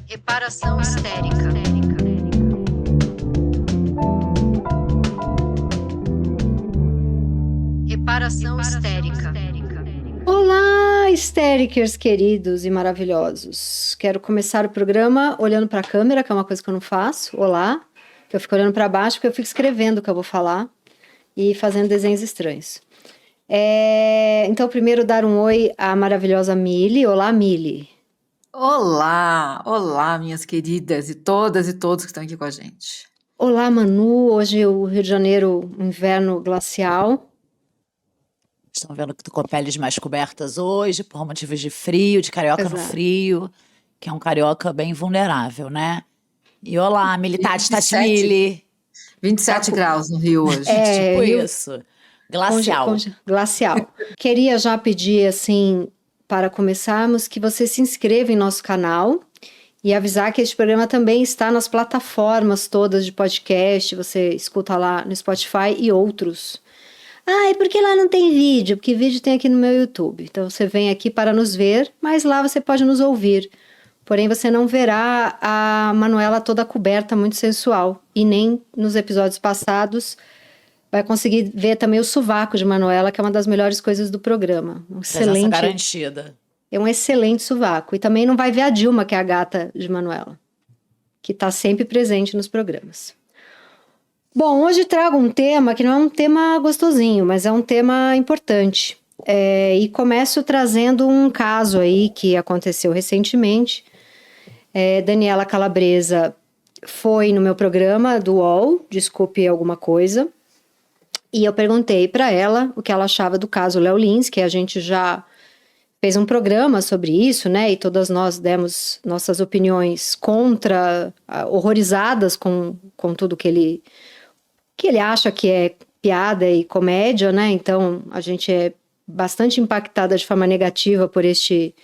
Reparação histérica. Reparação histérica. Olá, histéricers queridos e maravilhosos. Quero começar o programa olhando para a câmera, que é uma coisa que eu não faço. Olá, que eu fico olhando para baixo porque eu fico escrevendo o que eu vou falar e fazendo desenhos estranhos. Então, primeiro dar um oi à maravilhosa Mili. Olá, Mili. Olá, minhas queridas e todos que estão aqui com a gente. Olá, Manu. Hoje o Rio de Janeiro, um inverno glacial. Estão vendo que tô com peles mais cobertas hoje, por motivos de frio, de carioca no frio, que é um carioca bem vulnerável, né? E olá, Militatis Tatimili. 27 graus no Rio hoje. Tipo isso. Glacial. Glacial. Queria já pedir, assim, para começarmos, que você se inscreva em nosso canal e avisar que este programa também está nas plataformas todas de podcast, você escuta lá no Spotify e outros. Ah, é porque lá não tem vídeo, porque vídeo tem aqui no meu YouTube. Então você vem aqui para nos ver, mas lá você pode nos ouvir. Porém, você não verá a Manuela toda coberta, muito sensual. E nem nos episódios passados vai conseguir ver também o sovaco de Manuela, que é uma das melhores coisas do programa. Presença garantida. É um excelente sovaco. E também não vai ver a Dilma, que é a gata de Manuela, que está sempre presente nos programas. Bom, hoje trago um tema que não é um tema gostosinho, mas é um tema importante. E começo trazendo um caso aí que aconteceu recentemente. Daniela Calabresa foi no meu programa do UOL, Desculpe Alguma Coisa, e eu perguntei para ela o que ela achava do caso Léo Lins, que a gente já fez um programa sobre isso, né? E todas nós demos nossas opiniões horrorizadas com tudo que ele acha que é piada e comédia, né? Então, a gente é bastante impactada de forma negativa por este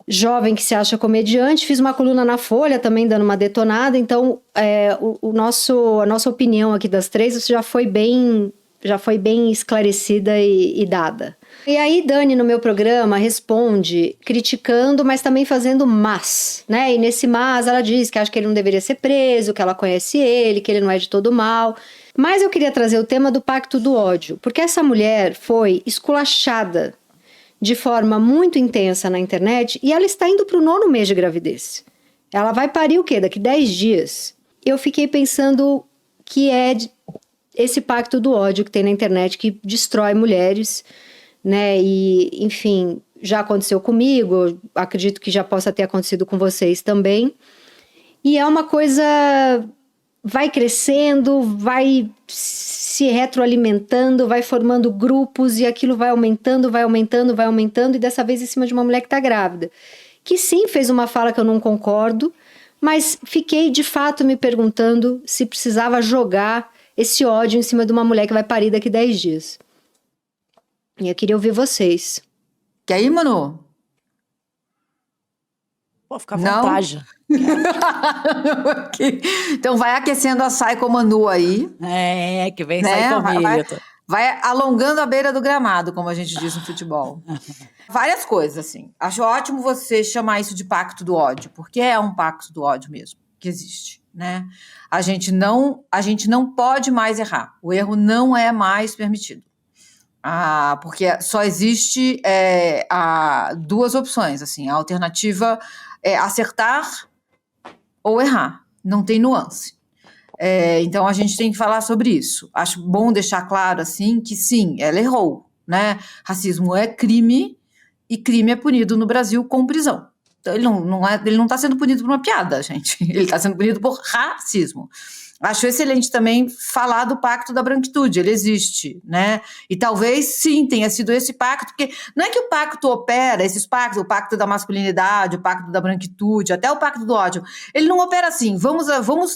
jovem que se acha comediante. Fiz uma coluna na Folha também dando uma detonada. Então, a nossa opinião aqui das três já foi bem esclarecida e dada. E aí, Dani, no meu programa, responde criticando, mas também fazendo mas, né? E nesse mas, ela diz que acha que ele não deveria ser preso, que ela conhece ele, que ele não é de todo mal. Mas eu queria trazer o tema do pacto do ódio, porque essa mulher foi esculachada de forma muito intensa na internet e ela está indo para o 9º mês de gravidez. Ela vai parir o quê? Daqui 10 dias. Eu fiquei pensando que é esse pacto do ódio que tem na internet que destrói mulheres, né? E, enfim, já aconteceu comigo, acredito que já possa ter acontecido com vocês também. E é uma coisa... vai crescendo, vai se retroalimentando, vai formando grupos e aquilo vai aumentando, e dessa vez em cima de uma mulher que está grávida. Que sim, fez uma fala que eu não concordo, mas fiquei de fato me perguntando se precisava jogar esse ódio em cima de uma mulher que vai parir daqui 10 dias. E eu queria ouvir vocês. Quer ir, Manu? Pô, fica à vontade. Então vai aquecendo a Psycho Manu aí. Que vem sair comigo. Vai alongando a beira do gramado, como a gente diz no futebol. Várias coisas, assim. Acho ótimo você chamar isso de pacto do ódio, porque é um pacto do ódio mesmo, que existe, né? A gente não pode mais errar. O erro não é mais permitido. Porque só existe duas opções, assim. A alternativa é acertar ou errar, não tem nuance. Então a gente tem que falar sobre isso. Acho bom deixar claro assim que sim, ela errou, né? Racismo é crime e crime é punido no Brasil com prisão. Então ele não está sendo punido por uma piada, gente. Ele está sendo punido por racismo. Acho excelente também falar do pacto da branquitude, ele existe, né? E talvez, sim, tenha sido esse pacto, porque não é que o pacto opera, esses pactos, o pacto da masculinidade, o pacto da branquitude, até o pacto do ódio, ele não opera assim, vamos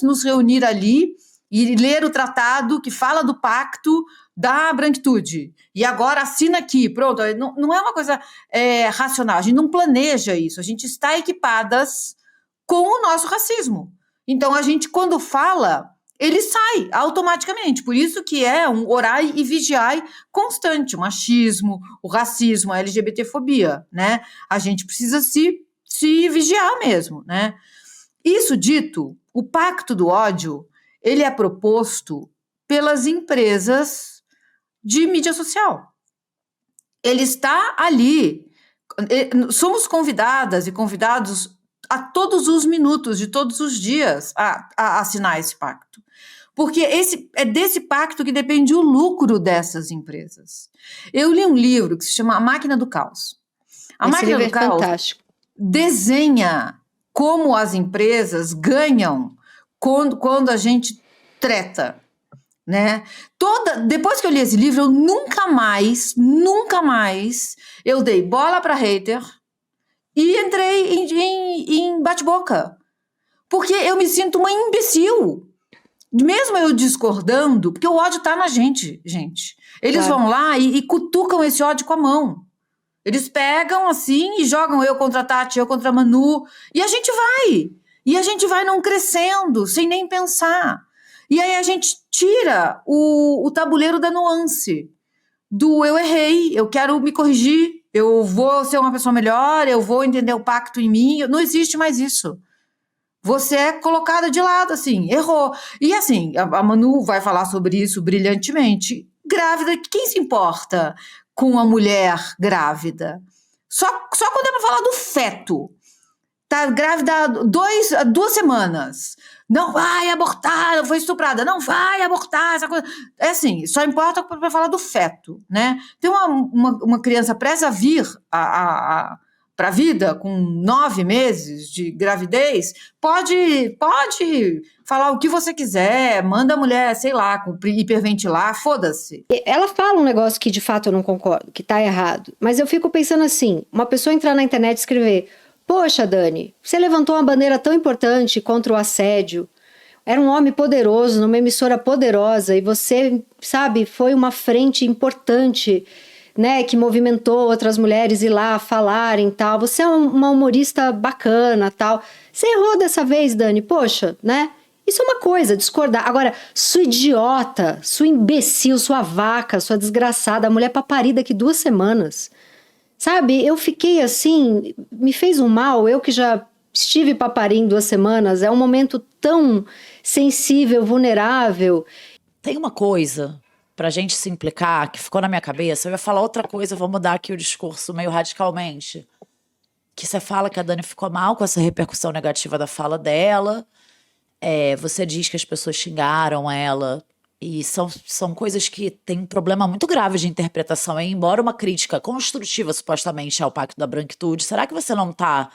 nos reunir ali e ler o tratado que fala do pacto da branquitude, e agora assina aqui, pronto, não é uma coisa racional, a gente não planeja isso, a gente está equipadas com o nosso racismo. Então a gente, quando fala, ele sai automaticamente. Por isso que é um orai e vigiai constante. O machismo, o racismo, a LGBTfobia, né? A gente precisa se se vigiar mesmo, né? Isso dito, o pacto do ódio, ele é proposto pelas empresas de mídia social. Ele está ali. Somos convidadas e convidados a todos os minutos de todos os dias a assinar esse pacto. Porque é desse pacto que depende o lucro dessas empresas. Eu li um livro que se chama A Máquina do Caos. A Máquina do Caos fantástico. Desenha como as empresas ganham quando a gente treta, né? Depois que eu li esse livro, eu nunca mais eu dei bola para hater e entrei em bate-boca. Porque eu me sinto uma imbecil. Mesmo eu discordando, porque o ódio tá na gente. Eles vão lá e cutucam esse ódio com a mão. Eles pegam assim e jogam eu contra a Tati, eu contra a Manu, e a gente vai. E a gente vai não crescendo, sem nem pensar. E aí a gente tira o tabuleiro da nuance. Eu errei, eu quero me corrigir, eu vou ser uma pessoa melhor, eu vou entender o pacto em mim. Não existe mais isso. Você é colocada de lado, assim, errou. E assim, a Manu vai falar sobre isso brilhantemente. Grávida, quem se importa com uma mulher grávida? Só quando é pra falar do feto. Tá grávida há 2 semanas. Não vai abortar, foi estuprada. Não vai abortar, essa coisa. É assim, só importa pra falar do feto, né? Tem uma criança prestes a vir para a vida, com 9 meses de gravidez, pode falar o que você quiser, manda a mulher, sei lá, hiperventilar, foda-se. Ela fala um negócio que de fato eu não concordo, que tá errado, mas eu fico pensando assim, uma pessoa entrar na internet e escrever: poxa, Dani, você levantou uma bandeira tão importante contra o assédio, era um homem poderoso, numa emissora poderosa, e você, sabe, foi uma frente importante, né, que movimentou outras mulheres ir lá falarem, tal. Você é uma humorista bacana, tal. Você errou dessa vez, Dani, poxa, né? Isso é uma coisa, discordar. Agora, sua idiota, sua imbecil, sua vaca, sua desgraçada, a mulher paparida daqui 2 semanas. Sabe, eu fiquei assim, me fez um mal, eu que já estive paparim 2 semanas, é um momento tão sensível, vulnerável. Tem uma coisa pra gente se implicar, que ficou na minha cabeça, eu ia falar outra coisa, eu vou mudar aqui o discurso meio radicalmente. Que você fala que a Dani ficou mal com essa repercussão negativa da fala dela, você diz que as pessoas xingaram ela, e são coisas que têm um problema muito grave de interpretação, e embora uma crítica construtiva, supostamente, ao Pacto da Branquitude, será que você não tá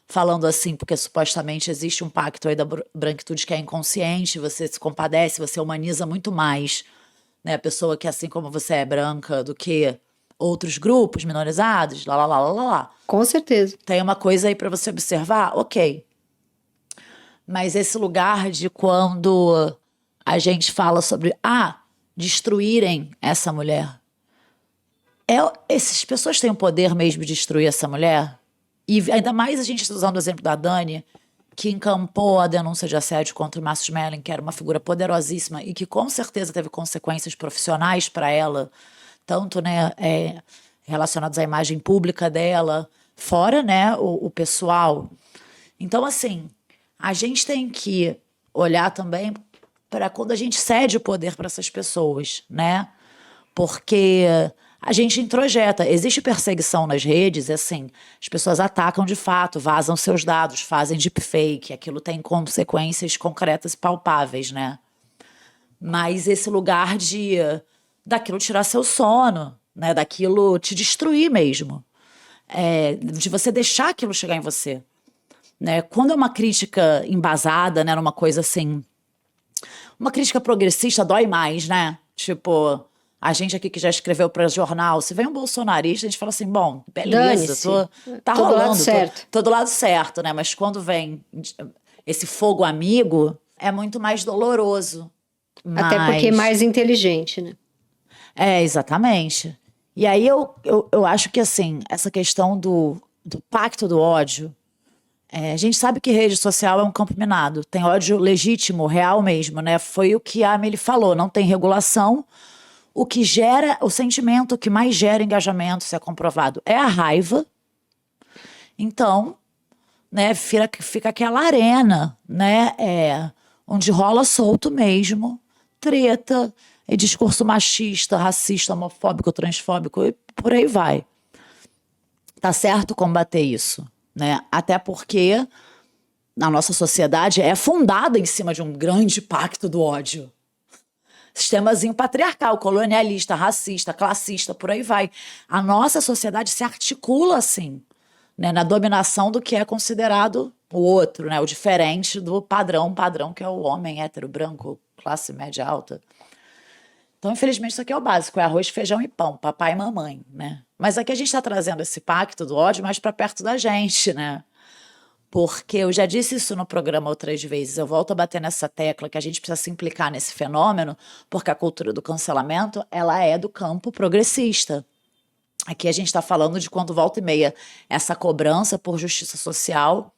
falando assim porque supostamente existe um pacto aí da branquitude que é inconsciente, você se compadece, você humaniza muito mais, né, a pessoa que, assim como você é branca, do que outros grupos minorizados, lá. Com certeza. Tem uma coisa aí pra você observar? Ok. Mas esse lugar de quando a gente fala sobre, destruírem essa mulher. Essas pessoas têm o poder mesmo de destruir essa mulher? E ainda mais a gente está usando o exemplo da Dani, que encampou a denúncia de assédio contra o Márcio Smelling, que era uma figura poderosíssima e que com certeza teve consequências profissionais para ela, tanto, né, relacionadas à imagem pública dela, fora, né, o pessoal. Então, assim, a gente tem que olhar também para quando a gente cede o poder para essas pessoas, né? Porque a gente introjeta. Existe perseguição nas redes, assim, as pessoas atacam de fato, vazam seus dados, fazem deepfake, aquilo tem consequências concretas e palpáveis, né? Mas esse lugar daquilo tirar seu sono, né? Daquilo te destruir mesmo. De você deixar aquilo chegar em você. Né? Quando é uma crítica embasada, né, numa coisa assim, uma crítica progressista dói mais, né? Tipo, a gente aqui que já escreveu para jornal, se vem um bolsonarista, a gente fala assim, bom, beleza, tá rolando, do lado certo. tô do lado certo, né? Mas quando vem esse fogo amigo, é muito mais doloroso. Até porque é mais inteligente, né? Exatamente. E aí eu acho que, assim, essa questão do pacto do ódio, a gente sabe que rede social é um campo minado. Tem ódio legítimo, real mesmo, né? Foi o que a Amelie falou, não tem regulação. O que gera, o sentimento que mais gera engajamento, se é comprovado, é a raiva. Então, né? Fica aquela arena, né? Onde rola solto mesmo, treta, e discurso machista, racista, homofóbico, transfóbico, e por aí vai. Tá certo combater isso, né? Até porque a nossa sociedade é fundada em cima de um grande pacto do ódio. Sistemazinho patriarcal, colonialista, racista, classista, por aí vai. A nossa sociedade se articula assim, né, na dominação do que é considerado o outro, né, o diferente do padrão que é o homem hétero, branco, classe média alta. Então, infelizmente, isso aqui é o básico, é arroz, feijão e pão, papai e mamãe, né? Mas aqui a gente está trazendo esse pacto do ódio mais para perto da gente, né? Porque eu já disse isso no programa outras vezes, eu volto a bater nessa tecla que a gente precisa se implicar nesse fenômeno, porque a cultura do cancelamento, ela é do campo progressista. Aqui a gente está falando de quando volta e meia essa cobrança por justiça social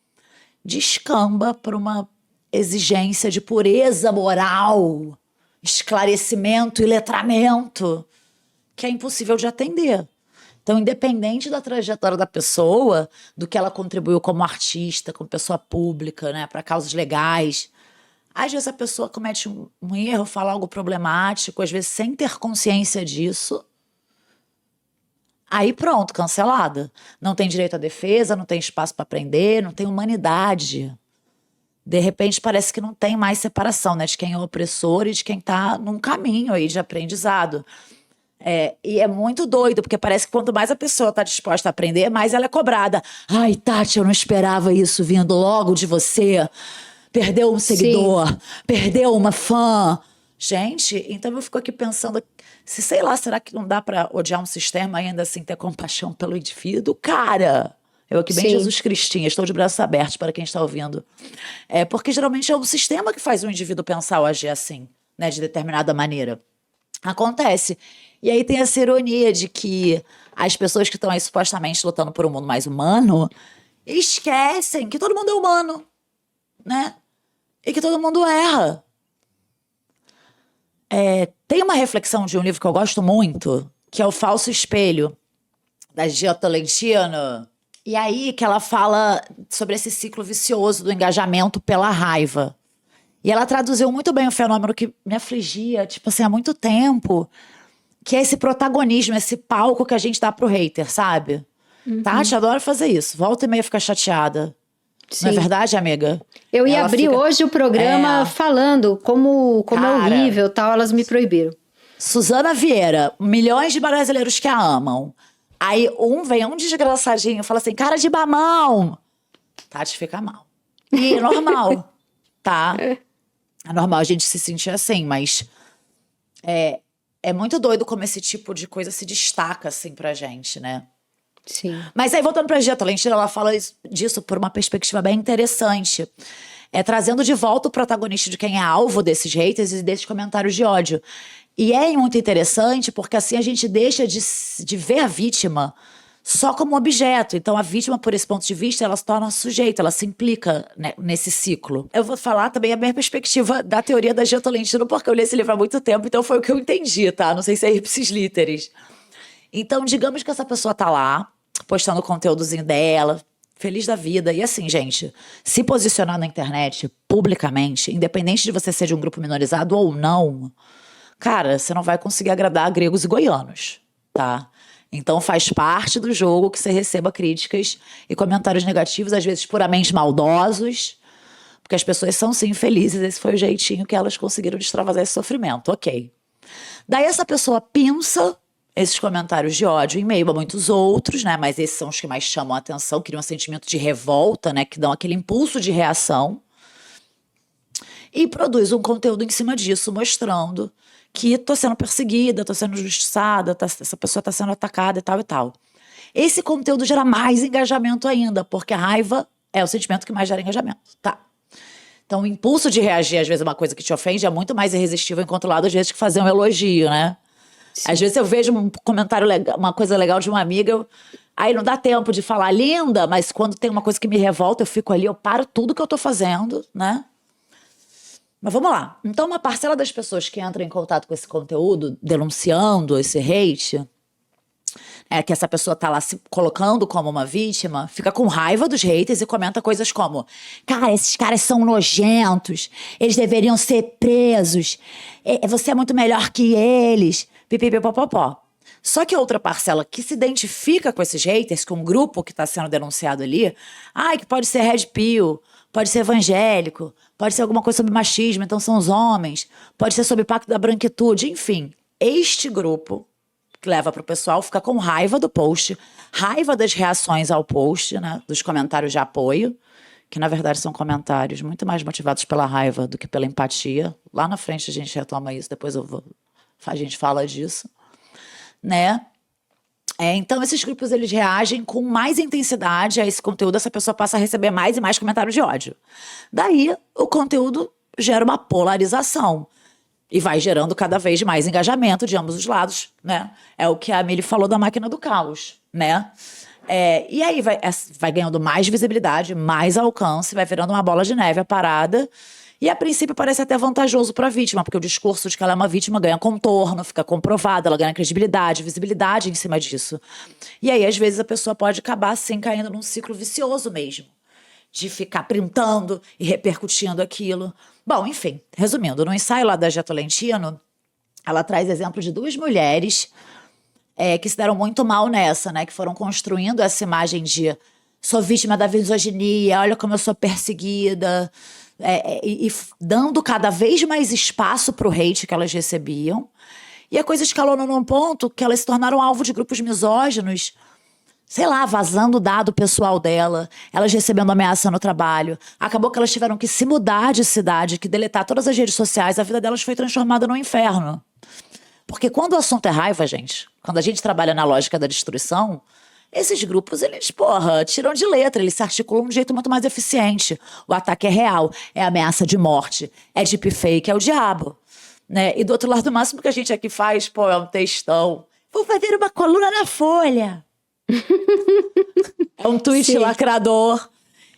descamba para uma exigência de pureza moral, esclarecimento e letramento, que é impossível de atender. Então, independente da trajetória da pessoa, do que ela contribuiu como artista, como pessoa pública, né, para causas legais, às vezes a pessoa comete um erro, fala algo problemático, às vezes sem ter consciência disso, aí pronto, cancelada. Não tem direito à defesa, não tem espaço para aprender, não tem humanidade. De repente parece que não tem mais separação, né, de quem é o opressor e de quem está num caminho aí de aprendizado. E é muito doido, porque parece que quanto mais a pessoa está disposta a aprender, mais ela é cobrada. Ai, Tati, eu não esperava isso vindo logo de você. Perdeu um seguidor, perdeu uma fã. Gente, então eu fico aqui pensando, sei lá, será que não dá para odiar um sistema e ainda assim ter compaixão pelo indivíduo? Cara, eu aqui bem Jesus Cristinha, estou de braços abertos para quem está ouvindo. Porque geralmente é o sistema que faz o indivíduo pensar ou agir assim, né, de determinada maneira. Acontece. E aí tem essa ironia de que as pessoas que estão aí supostamente lutando por um mundo mais humano esquecem que todo mundo é humano, né? E que todo mundo erra. Tem uma reflexão de um livro que eu gosto muito, que é O Falso Espelho, da Gia Tolentino. E aí que ela fala sobre esse ciclo vicioso do engajamento pela raiva. E ela traduziu muito bem um fenômeno que me afligia, tipo assim, há muito tempo, que é esse protagonismo, esse palco que a gente dá pro hater, sabe? Tati adora fazer isso. Volta e meia fica chateada. Não é verdade, amiga? Eu ia abrir hoje o programa falando como é horrível, tal, elas me proibiram. Suzana Vieira, milhões de brasileiros que a amam. Aí vem um desgraçadinho, fala assim, cara de mamão. Tati fica mal. E é normal, tá? É normal a gente se sentir assim, mas é muito doido como esse tipo de coisa se destaca, assim, pra gente, né? Sim. Mas aí, voltando pra Gia Tolentino, ela fala disso por uma perspectiva bem interessante. Trazendo de volta o protagonista de quem é alvo desses haters e desses comentários de ódio. E é muito interessante porque assim a gente deixa de ver a vítima só como objeto. Então a vítima, por esse ponto de vista, ela se torna sujeito, ela se implica, né, nesse ciclo. Eu vou falar também a minha perspectiva da teoria da Gia Tolentino, porque eu li esse livro há muito tempo, então foi o que eu entendi, tá? Não sei se é ipsis literis. Então, digamos que essa pessoa tá lá, postando o conteúdozinho dela, feliz da vida. E assim, gente, se posicionar na internet publicamente, independente de você ser de um grupo minorizado ou não, cara, você não vai conseguir agradar gregos e goianos, tá? Então faz parte do jogo que você receba críticas e comentários negativos, às vezes puramente maldosos, porque as pessoas são sim felizes, esse foi o jeitinho que elas conseguiram extravasar esse sofrimento, ok. Daí essa pessoa pinça esses comentários de ódio em meio a muitos outros, né? Mas esses são os que mais chamam a atenção, criam um sentimento de revolta, né? Que dão aquele impulso de reação. E produz um conteúdo em cima disso, mostrando que tô sendo perseguida, tô sendo injustiçada, essa pessoa tá sendo atacada e tal e tal. Esse conteúdo gera mais engajamento ainda, porque a raiva é o sentimento que mais gera engajamento, tá? Então o impulso de reagir, às vezes, a uma coisa que te ofende é muito mais irresistível, enquanto o lado, às vezes, que fazer um elogio, né? Sim. Às vezes eu vejo um comentário legal, uma coisa legal de uma amiga, aí não dá tempo de falar linda, mas quando tem uma coisa que me revolta, eu fico ali, eu paro tudo que eu tô fazendo, né? Mas vamos lá. Então, uma parcela das pessoas que entram em contato com esse conteúdo, denunciando esse hate, que essa pessoa tá lá se colocando como uma vítima, fica com raiva dos haters e comenta coisas como: cara, esses caras são nojentos, eles deveriam ser presos, você é muito melhor que eles, pipipipopopó. Só que a outra parcela que se identifica com esses haters, com um grupo que está sendo denunciado ali, que pode ser red pill, pode ser evangélico, pode ser alguma coisa sobre machismo, então são os homens, pode ser sobre o pacto da branquitude, enfim. Este grupo que leva para o pessoal ficar com raiva do post, raiva das reações ao post, né, dos comentários de apoio, que na verdade são comentários muito mais motivados pela raiva do que pela empatia. Lá na frente a gente retoma isso, depois a gente fala disso. Né? Então esses grupos eles reagem com mais intensidade a esse conteúdo, essa pessoa passa a receber mais e mais comentários de ódio. Daí o conteúdo gera uma polarização e vai gerando cada vez mais engajamento de ambos os lados, né? É o que a Mili falou da máquina do caos, né? E aí vai ganhando mais visibilidade, mais alcance, vai virando uma bola de neve a parada. E a princípio parece até vantajoso para a vítima, porque o discurso de que ela é uma vítima ganha contorno, fica comprovado, ela ganha credibilidade, visibilidade em cima disso. E aí, às vezes, a pessoa pode acabar, assim, caindo num ciclo vicioso mesmo, de ficar printando e repercutindo aquilo. Bom, enfim, resumindo, no ensaio lá da Gia Tolentino, ela traz exemplo de 2 mulheres que se deram muito mal nessa, né? Que foram construindo essa imagem de sou vítima da misoginia, olha como eu sou perseguida, e dando cada vez mais espaço pro hate que elas recebiam. E a coisa escalou num ponto que elas se tornaram alvo de grupos misóginos, sei lá, vazando dado pessoal dela, elas recebendo ameaça no trabalho. Acabou que elas tiveram que se mudar de cidade, que deletar todas as redes sociais, a vida delas foi transformada num inferno. Porque quando o assunto é raiva, gente, quando a gente trabalha na lógica da destruição, esses grupos, eles, tiram de letra, eles se articulam de um jeito muito mais eficiente. O ataque é real, é ameaça de morte, é deepfake, é o diabo. Né? E do outro lado, o máximo que a gente aqui faz, é um textão. Vou fazer uma coluna na Folha. É um tweet lacrador.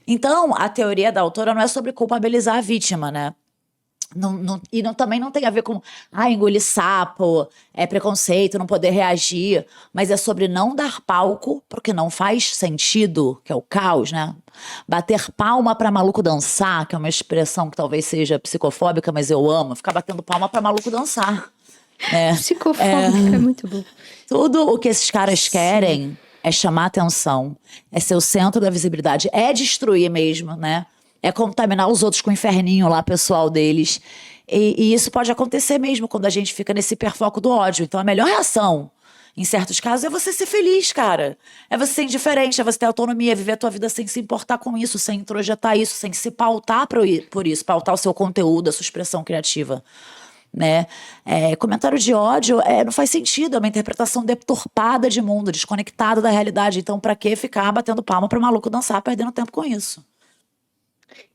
Então, a teoria da autora não é sobre culpabilizar a vítima, né? Também não tem a ver com engolir sapo, preconceito, não poder reagir, mas é sobre não dar palco porque não faz sentido, que é o caos, né? Bater palma pra maluco dançar, que é uma expressão que talvez seja psicofóbica, mas eu amo, ficar batendo palma pra maluco dançar. Psicofóbica é muito bom. Tudo o que esses caras querem é chamar atenção, é ser o centro da visibilidade, é destruir mesmo, né? É contaminar os outros com o inferninho lá, pessoal deles. E isso pode acontecer mesmo quando a gente fica nesse hiperfoco do ódio. Então a melhor reação, em certos casos, é você ser feliz, cara. É você ser indiferente, é você ter autonomia, viver a tua vida sem se importar com isso, sem introjetar isso, sem se pautar por isso, pautar o seu conteúdo, a sua expressão criativa. Né? Comentário de ódio não faz sentido, é uma interpretação deturpada de mundo, desconectada da realidade. Então pra que ficar batendo palma pra maluco dançar, perdendo tempo com isso?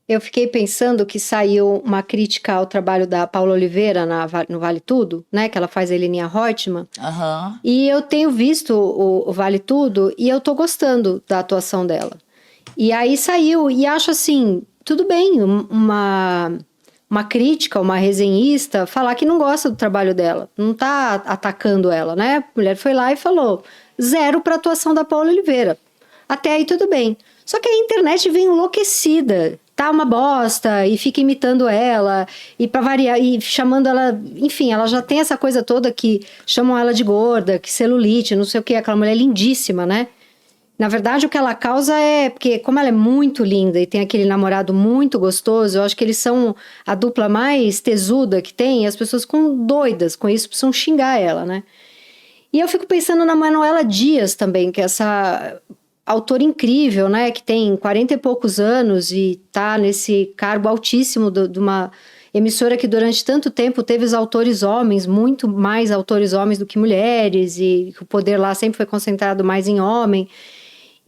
Eu fiquei pensando que saiu uma crítica ao trabalho da Paula Oliveira no Vale Tudo, né? Que ela faz a Heleninha Reutemann. Uhum. E eu tenho visto o Vale Tudo e eu tô gostando da atuação dela. E aí saiu, e acho assim, tudo bem, uma crítica, uma resenhista, falar que não gosta do trabalho dela. Não tá atacando ela, né? A mulher foi lá e falou 0 pra atuação da Paula Oliveira. Até aí tudo bem. Só que a internet vem enlouquecida. Tá uma bosta, e fica imitando ela, e pra variar, e chamando ela, enfim, ela já tem essa coisa toda que chamam ela de gorda, que celulite, não sei o que, aquela mulher lindíssima, né? Na verdade, o que ela causa porque como ela é muito linda e tem aquele namorado muito gostoso, eu acho que eles são a dupla mais tesuda que tem, e as pessoas ficam doidas com isso, precisam xingar ela, né? E eu fico pensando na Manuela Dias também, que é essa autora incrível, né, que tem 40 e poucos anos e tá nesse cargo altíssimo de uma emissora que durante tanto tempo teve os autores homens, muito mais autores homens do que mulheres, e o poder lá sempre foi concentrado mais em homem,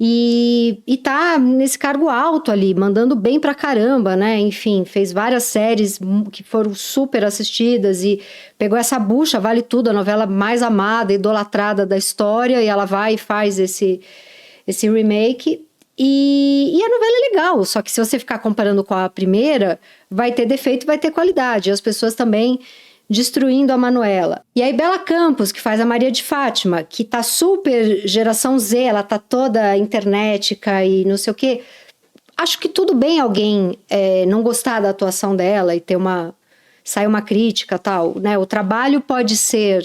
e tá nesse cargo alto ali, mandando bem pra caramba, né, enfim, fez várias séries que foram super assistidas e pegou essa bucha, Vale Tudo, a novela mais amada, idolatrada da história, e ela vai e faz esse remake, e a novela é legal, só que se você ficar comparando com a primeira, vai ter defeito e vai ter qualidade. As pessoas também destruindo a Manuela. E aí Bela Campos, que faz a Maria de Fátima, que tá super geração Z, ela tá toda internética e não sei o quê. Acho que tudo bem alguém não gostar da atuação dela e sair uma crítica e tal, né? O trabalho pode ser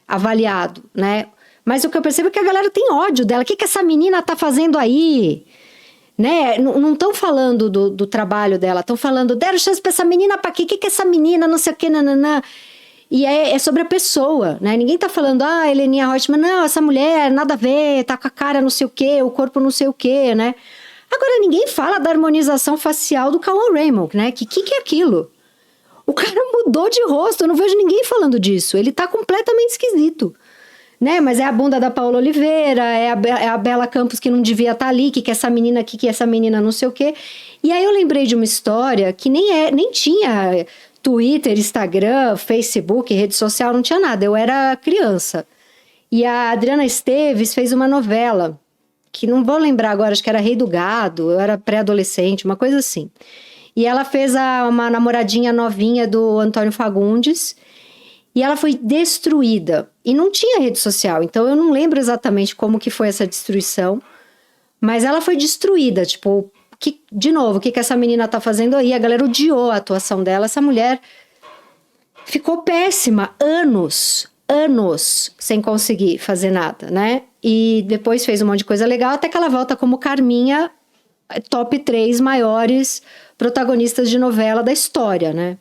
avaliado, né? Mas o que eu percebo é que a galera tem ódio dela. O que essa menina tá fazendo aí? Né? Não estão falando do trabalho dela, estão falando, deram chance pra essa menina pra quê? O que essa menina, não sei o que, nananã. E é sobre a pessoa, né? Ninguém tá falando, Heleninha Reutemann, não, essa mulher, nada a ver, tá com a cara não sei o que, o corpo não sei o que, né? Agora, ninguém fala da harmonização facial do Cauã Raymond, né? Que é aquilo? O cara mudou de rosto, eu não vejo ninguém falando disso, ele tá completamente esquisito. Né? Mas é a bunda da Paola Oliveira, é a Bela Campos que não devia estar ali, que essa menina aqui, que essa menina não sei o quê. E aí eu lembrei de uma história que nem tinha Twitter, Instagram, Facebook, rede social, não tinha nada. Eu era criança. E a Adriana Esteves fez uma novela, que não vou lembrar agora, acho que era Rei do Gado, eu era pré-adolescente, uma coisa assim. E ela fez uma namoradinha novinha do Antônio Fagundes, e ela foi destruída. E não tinha rede social, então eu não lembro exatamente como que foi essa destruição. Mas ela foi destruída, tipo... de novo, o que essa menina tá fazendo aí? A galera odiou a atuação dela. Essa mulher ficou péssima. Anos sem conseguir fazer nada, né? E depois fez um monte de coisa legal, até que ela volta como Carminha, top 3 maiores protagonistas de novela da história, né?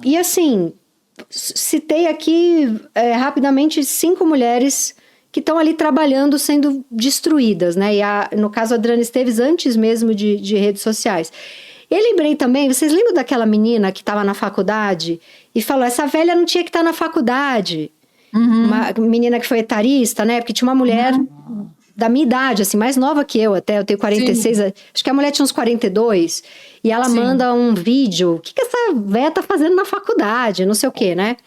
E assim, citei aqui rapidamente 5 mulheres que estão ali trabalhando, sendo destruídas, né? E no caso a Adriana Esteves, antes mesmo de redes sociais. E lembrei também, vocês lembram daquela menina que estava na faculdade e falou, essa velha não tinha que estar na faculdade? Uma menina que foi etarista, né? Porque tinha uma mulher da minha idade, assim, mais nova que eu até, eu tenho 46, acho que a mulher tinha uns 42, e ela manda um vídeo, o que essa véia tá fazendo na faculdade, não sei o quê, né?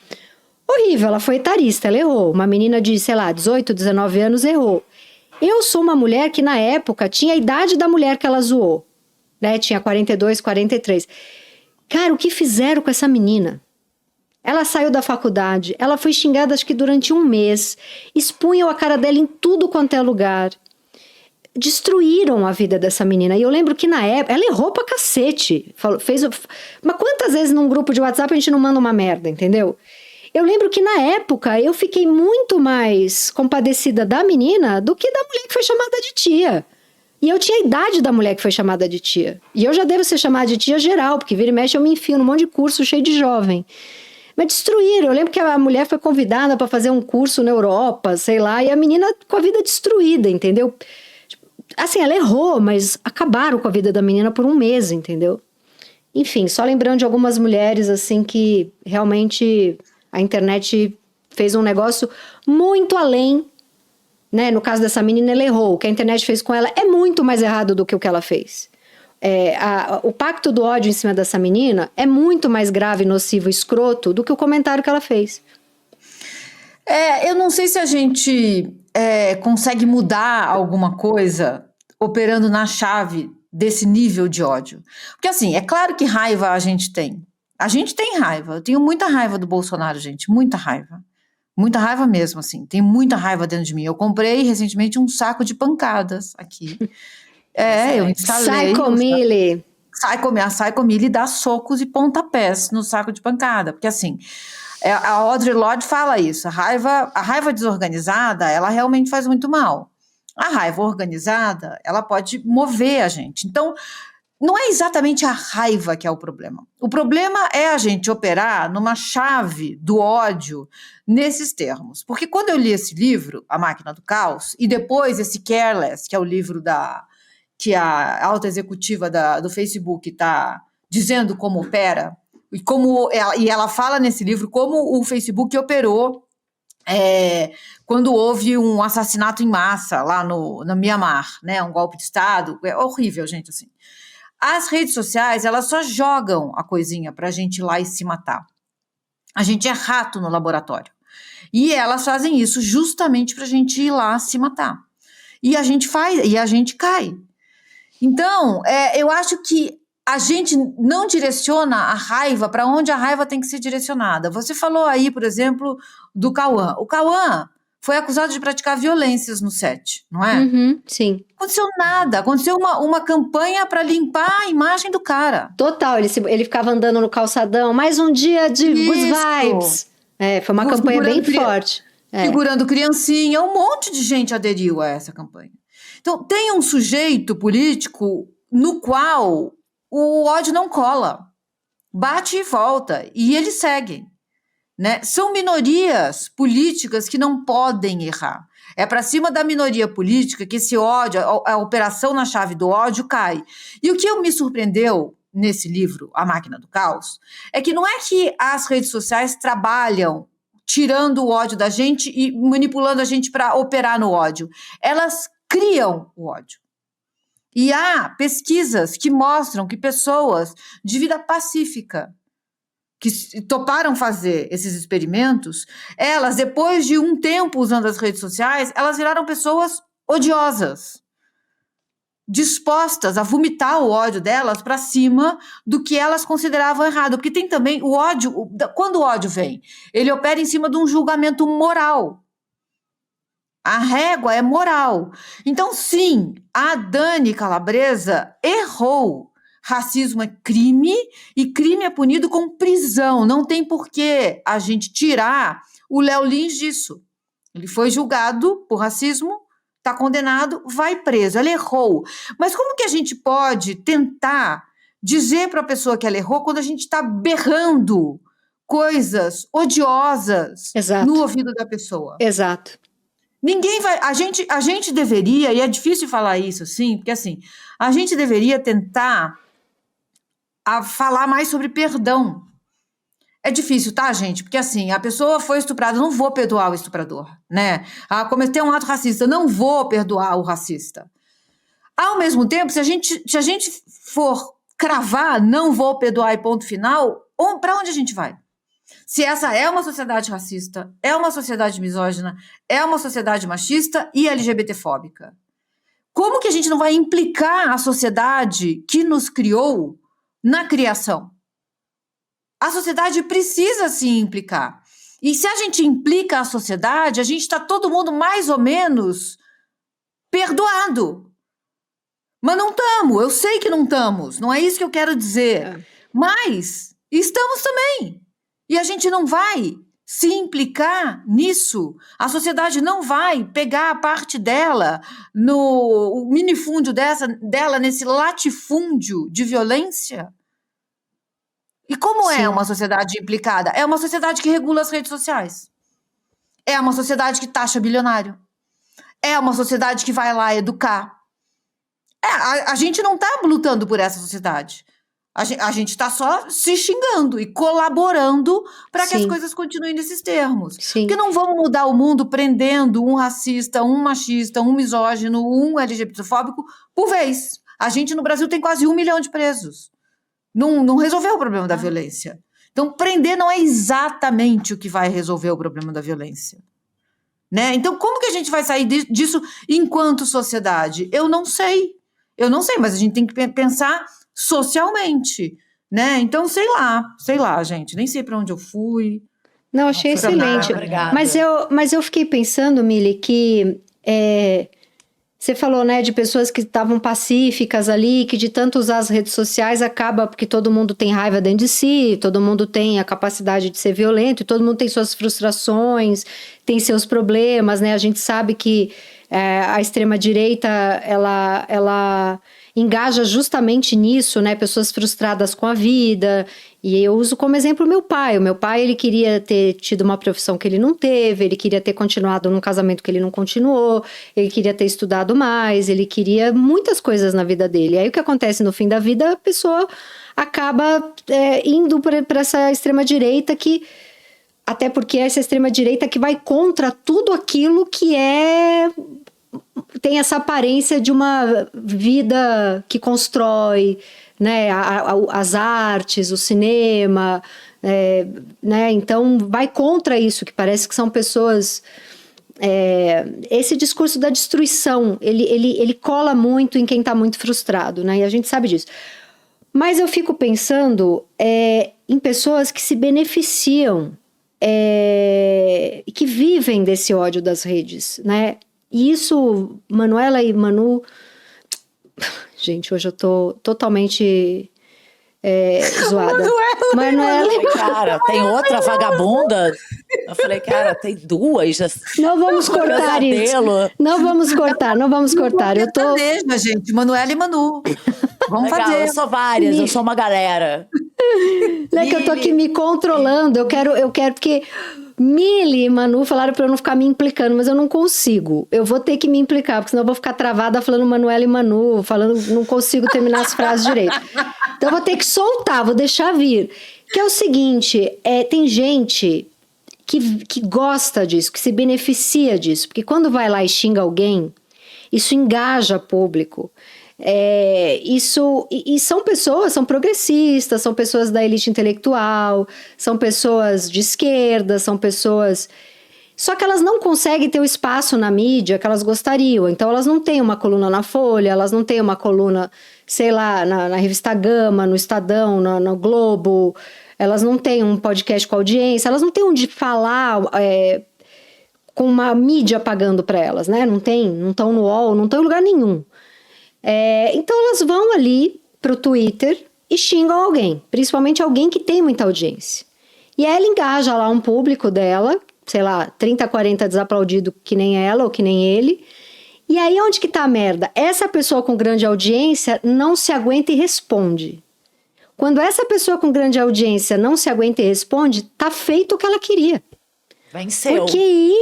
Horrível, ela foi etarista, ela errou, uma menina de, sei lá, 18, 19 anos errou. Eu sou uma mulher que na época tinha a idade da mulher que ela zoou, né? Tinha 42, 43. Cara, o que fizeram com essa menina? Ela saiu da faculdade, ela foi xingada acho que durante um mês, expunham a cara dela em tudo quanto é lugar, destruíram a vida dessa menina. E eu lembro que na época, ela errou pra cacete, mas quantas vezes num grupo de WhatsApp a gente não manda uma merda, entendeu? Eu lembro que na época eu fiquei muito mais compadecida da menina do que da mulher que foi chamada de tia. E eu tinha a idade da mulher que foi chamada de tia. E eu já devo ser chamada de tia geral, porque vira e mexe eu me enfio num monte de curso cheio de jovem. Mas destruíram. Eu lembro que a mulher foi convidada para fazer um curso na Europa, sei lá, e a menina com a vida destruída, entendeu? Assim, ela errou, mas acabaram com a vida da menina por um mês, entendeu? Enfim, só lembrando de algumas mulheres, assim, que realmente a internet fez um negócio muito além, né? No caso dessa menina, ela errou. O que a internet fez com ela é muito mais errado do que o que ela fez. O pacto do ódio em cima dessa menina é muito mais grave, nocivo, escroto do que o comentário que ela fez. Eu não sei se a gente consegue mudar alguma coisa operando na chave desse nível de ódio. Porque assim, é claro que raiva a gente tem. A gente tem raiva. Eu tenho muita raiva do Bolsonaro, gente. Muita raiva. Muita raiva mesmo, assim. Tem muita raiva dentro de mim. Eu comprei recentemente um saco de pancadas aqui. Eu instalei. A Psycho Millie dá socos e pontapés no saco de pancada. Porque assim, a Audre Lorde fala isso. A raiva desorganizada, ela realmente faz muito mal. A raiva organizada, ela pode mover a gente. Então, não é exatamente a raiva que é o problema. O problema é a gente operar numa chave do ódio nesses termos. Porque quando eu li esse livro, A Máquina do Caos, e depois esse Careless, que é o livro que a alta executiva do Facebook está dizendo como opera, e ela fala nesse livro como o Facebook operou quando houve um assassinato em massa lá no Mianmar, né, um golpe de Estado. É horrível, gente, assim. As redes sociais, elas só jogam a coisinha pra gente ir lá e se matar. A gente é rato no laboratório. E elas fazem isso justamente pra gente ir lá se matar. E a gente cai. Então, eu acho que a gente não direciona a raiva para onde a raiva tem que ser direcionada. Você falou aí, por exemplo, do Cauã. O Cauã foi acusado de praticar violências no set, não é? Sim. Não aconteceu nada. Aconteceu uma campanha para limpar a imagem do cara. Total, ele ficava andando no calçadão, mais um dia de good vibes. Foi uma campanha bem forte. Segurando criancinha, um monte de gente aderiu a essa campanha. Então, tem um sujeito político no qual o ódio não cola. Bate e volta. E eles seguem. Né? São minorias políticas que não podem errar. É para cima da minoria política que esse ódio, a operação na chave do ódio cai. E o que me surpreendeu nesse livro, A Máquina do Caos, é que não é que as redes sociais trabalham tirando o ódio da gente e manipulando a gente para operar no ódio. Elas criam o ódio. E há pesquisas que mostram que pessoas de vida pacífica, que toparam fazer esses experimentos, elas, depois de um tempo usando as redes sociais, elas viraram pessoas odiosas, dispostas a vomitar o ódio delas para cima do que elas consideravam errado. Porque tem também o ódio, quando o ódio vem, ele opera em cima de um julgamento moral. A régua é moral. Então, sim, a Dani Calabresa errou. Racismo é crime e crime é punido com prisão. Não tem por que a gente tirar o Léo Lins disso. Ele foi julgado por racismo, está condenado, vai preso. Ela errou. Mas como que a gente pode tentar dizer para a pessoa que ela errou quando a gente está berrando coisas odiosas no ouvido da pessoa? Exato. Ninguém vai... A gente deveria, e é difícil falar isso assim, porque assim, a gente deveria tentar falar mais sobre perdão. É difícil, tá, gente? Porque assim, a pessoa foi estuprada, não vou perdoar o estuprador, né? Cometeu um ato racista, não vou perdoar o racista. Ao mesmo tempo, se a gente for cravar, não vou perdoar e ponto final, para onde a gente vai? Se essa é uma sociedade racista, é uma sociedade misógina, é uma sociedade machista e LGBTfóbica. Como que a gente não vai implicar a sociedade que nos criou na criação? A sociedade precisa se implicar. E se a gente implica a sociedade, a gente está todo mundo mais ou menos perdoado. Mas não estamos, eu sei que não estamos, não é isso que eu quero dizer. Mas estamos também. E a gente não vai se implicar nisso. A sociedade não vai pegar a parte dela, o minifúndio dela nesse latifúndio de violência. E como é uma sociedade implicada? É uma sociedade que regula as redes sociais. É uma sociedade que taxa bilionário. É uma sociedade que vai lá educar. A gente não está lutando por essa sociedade. A gente está só se xingando e colaborando para que as coisas continuem nesses termos. Sim. Porque não vamos mudar o mundo prendendo um racista, um machista, um misógino, um LGBTfóbico por vez. A gente no Brasil tem quase 1 milhão de presos. Não resolveu o problema da violência. Então, prender não é exatamente o que vai resolver o problema da violência. Né? Então, como que a gente vai sair disso enquanto sociedade? Eu não sei, mas a gente tem que pensar socialmente, né? Então, sei lá, gente, nem sei para onde eu fui. Não, achei excelente. Obrigada. Mas eu fiquei pensando, Mili, que você falou, né, de pessoas que estavam pacíficas ali, que de tanto usar as redes sociais acaba porque todo mundo tem raiva dentro de si, todo mundo tem a capacidade de ser violento, e todo mundo tem suas frustrações, tem seus problemas, né? A gente sabe que a extrema-direita, ela engaja justamente nisso, né? Pessoas frustradas com a vida. E eu uso como exemplo o meu pai. O meu pai, ele queria ter tido uma profissão que ele não teve, ele queria ter continuado num casamento que ele não continuou, ele queria ter estudado mais, ele queria muitas coisas na vida dele. Aí o que acontece no fim da vida, a pessoa acaba indo para essa extrema-direita que... Até porque é essa extrema-direita que vai contra tudo aquilo que tem essa aparência de uma vida que constrói, né, as artes, o cinema, né, então vai contra isso, que parece que são pessoas... esse discurso da destruição, ele cola muito em quem está muito frustrado, né, e a gente sabe disso. Mas eu fico pensando em pessoas que se beneficiam e que vivem desse ódio das redes, né? E isso, Manuela e Manu... Gente, hoje eu tô totalmente zoada. Manuela e Cara, tem outra vagabunda? Eu falei, cara, tem duas. Não vamos cortar isso. Não vamos cortar. Eu tô... Mesmo, gente. Manuela e Manu. Vamos Legal, fazer. eu sou várias, eu sou uma galera. Não é que eu tô aqui me controlando. Eu quero porque Mili e Manu falaram pra eu não ficar me implicando, mas eu não consigo. Eu vou ter que me implicar, porque senão eu vou ficar travada falando Manuela e Manu, não consigo terminar as frases direito. Então eu vou ter que soltar, vou deixar vir. Que é o seguinte, tem gente que gosta disso, que se beneficia disso, porque quando vai lá e xinga alguém, isso engaja público. E são pessoas, são progressistas, são pessoas da elite intelectual, são pessoas de esquerda, são pessoas... Só que elas não conseguem ter o espaço na mídia que elas gostariam. Então elas não têm uma coluna na Folha, elas não têm uma coluna, sei lá, na revista Gama, no Estadão, no Globo, elas não têm um podcast com audiência, elas não têm onde falar com uma mídia pagando para elas, né? Não estão no UOL, não estão em lugar nenhum. Então elas vão ali pro Twitter e xingam alguém, principalmente alguém que tem muita audiência. E ela engaja lá um público dela, sei lá, 30, 40 desaplaudido que nem ela ou que nem ele. E aí onde que tá a merda? Essa pessoa com grande audiência não se aguenta e responde. Quando essa pessoa com grande audiência não se aguenta e responde, tá feito o que ela queria. Venceu. Porque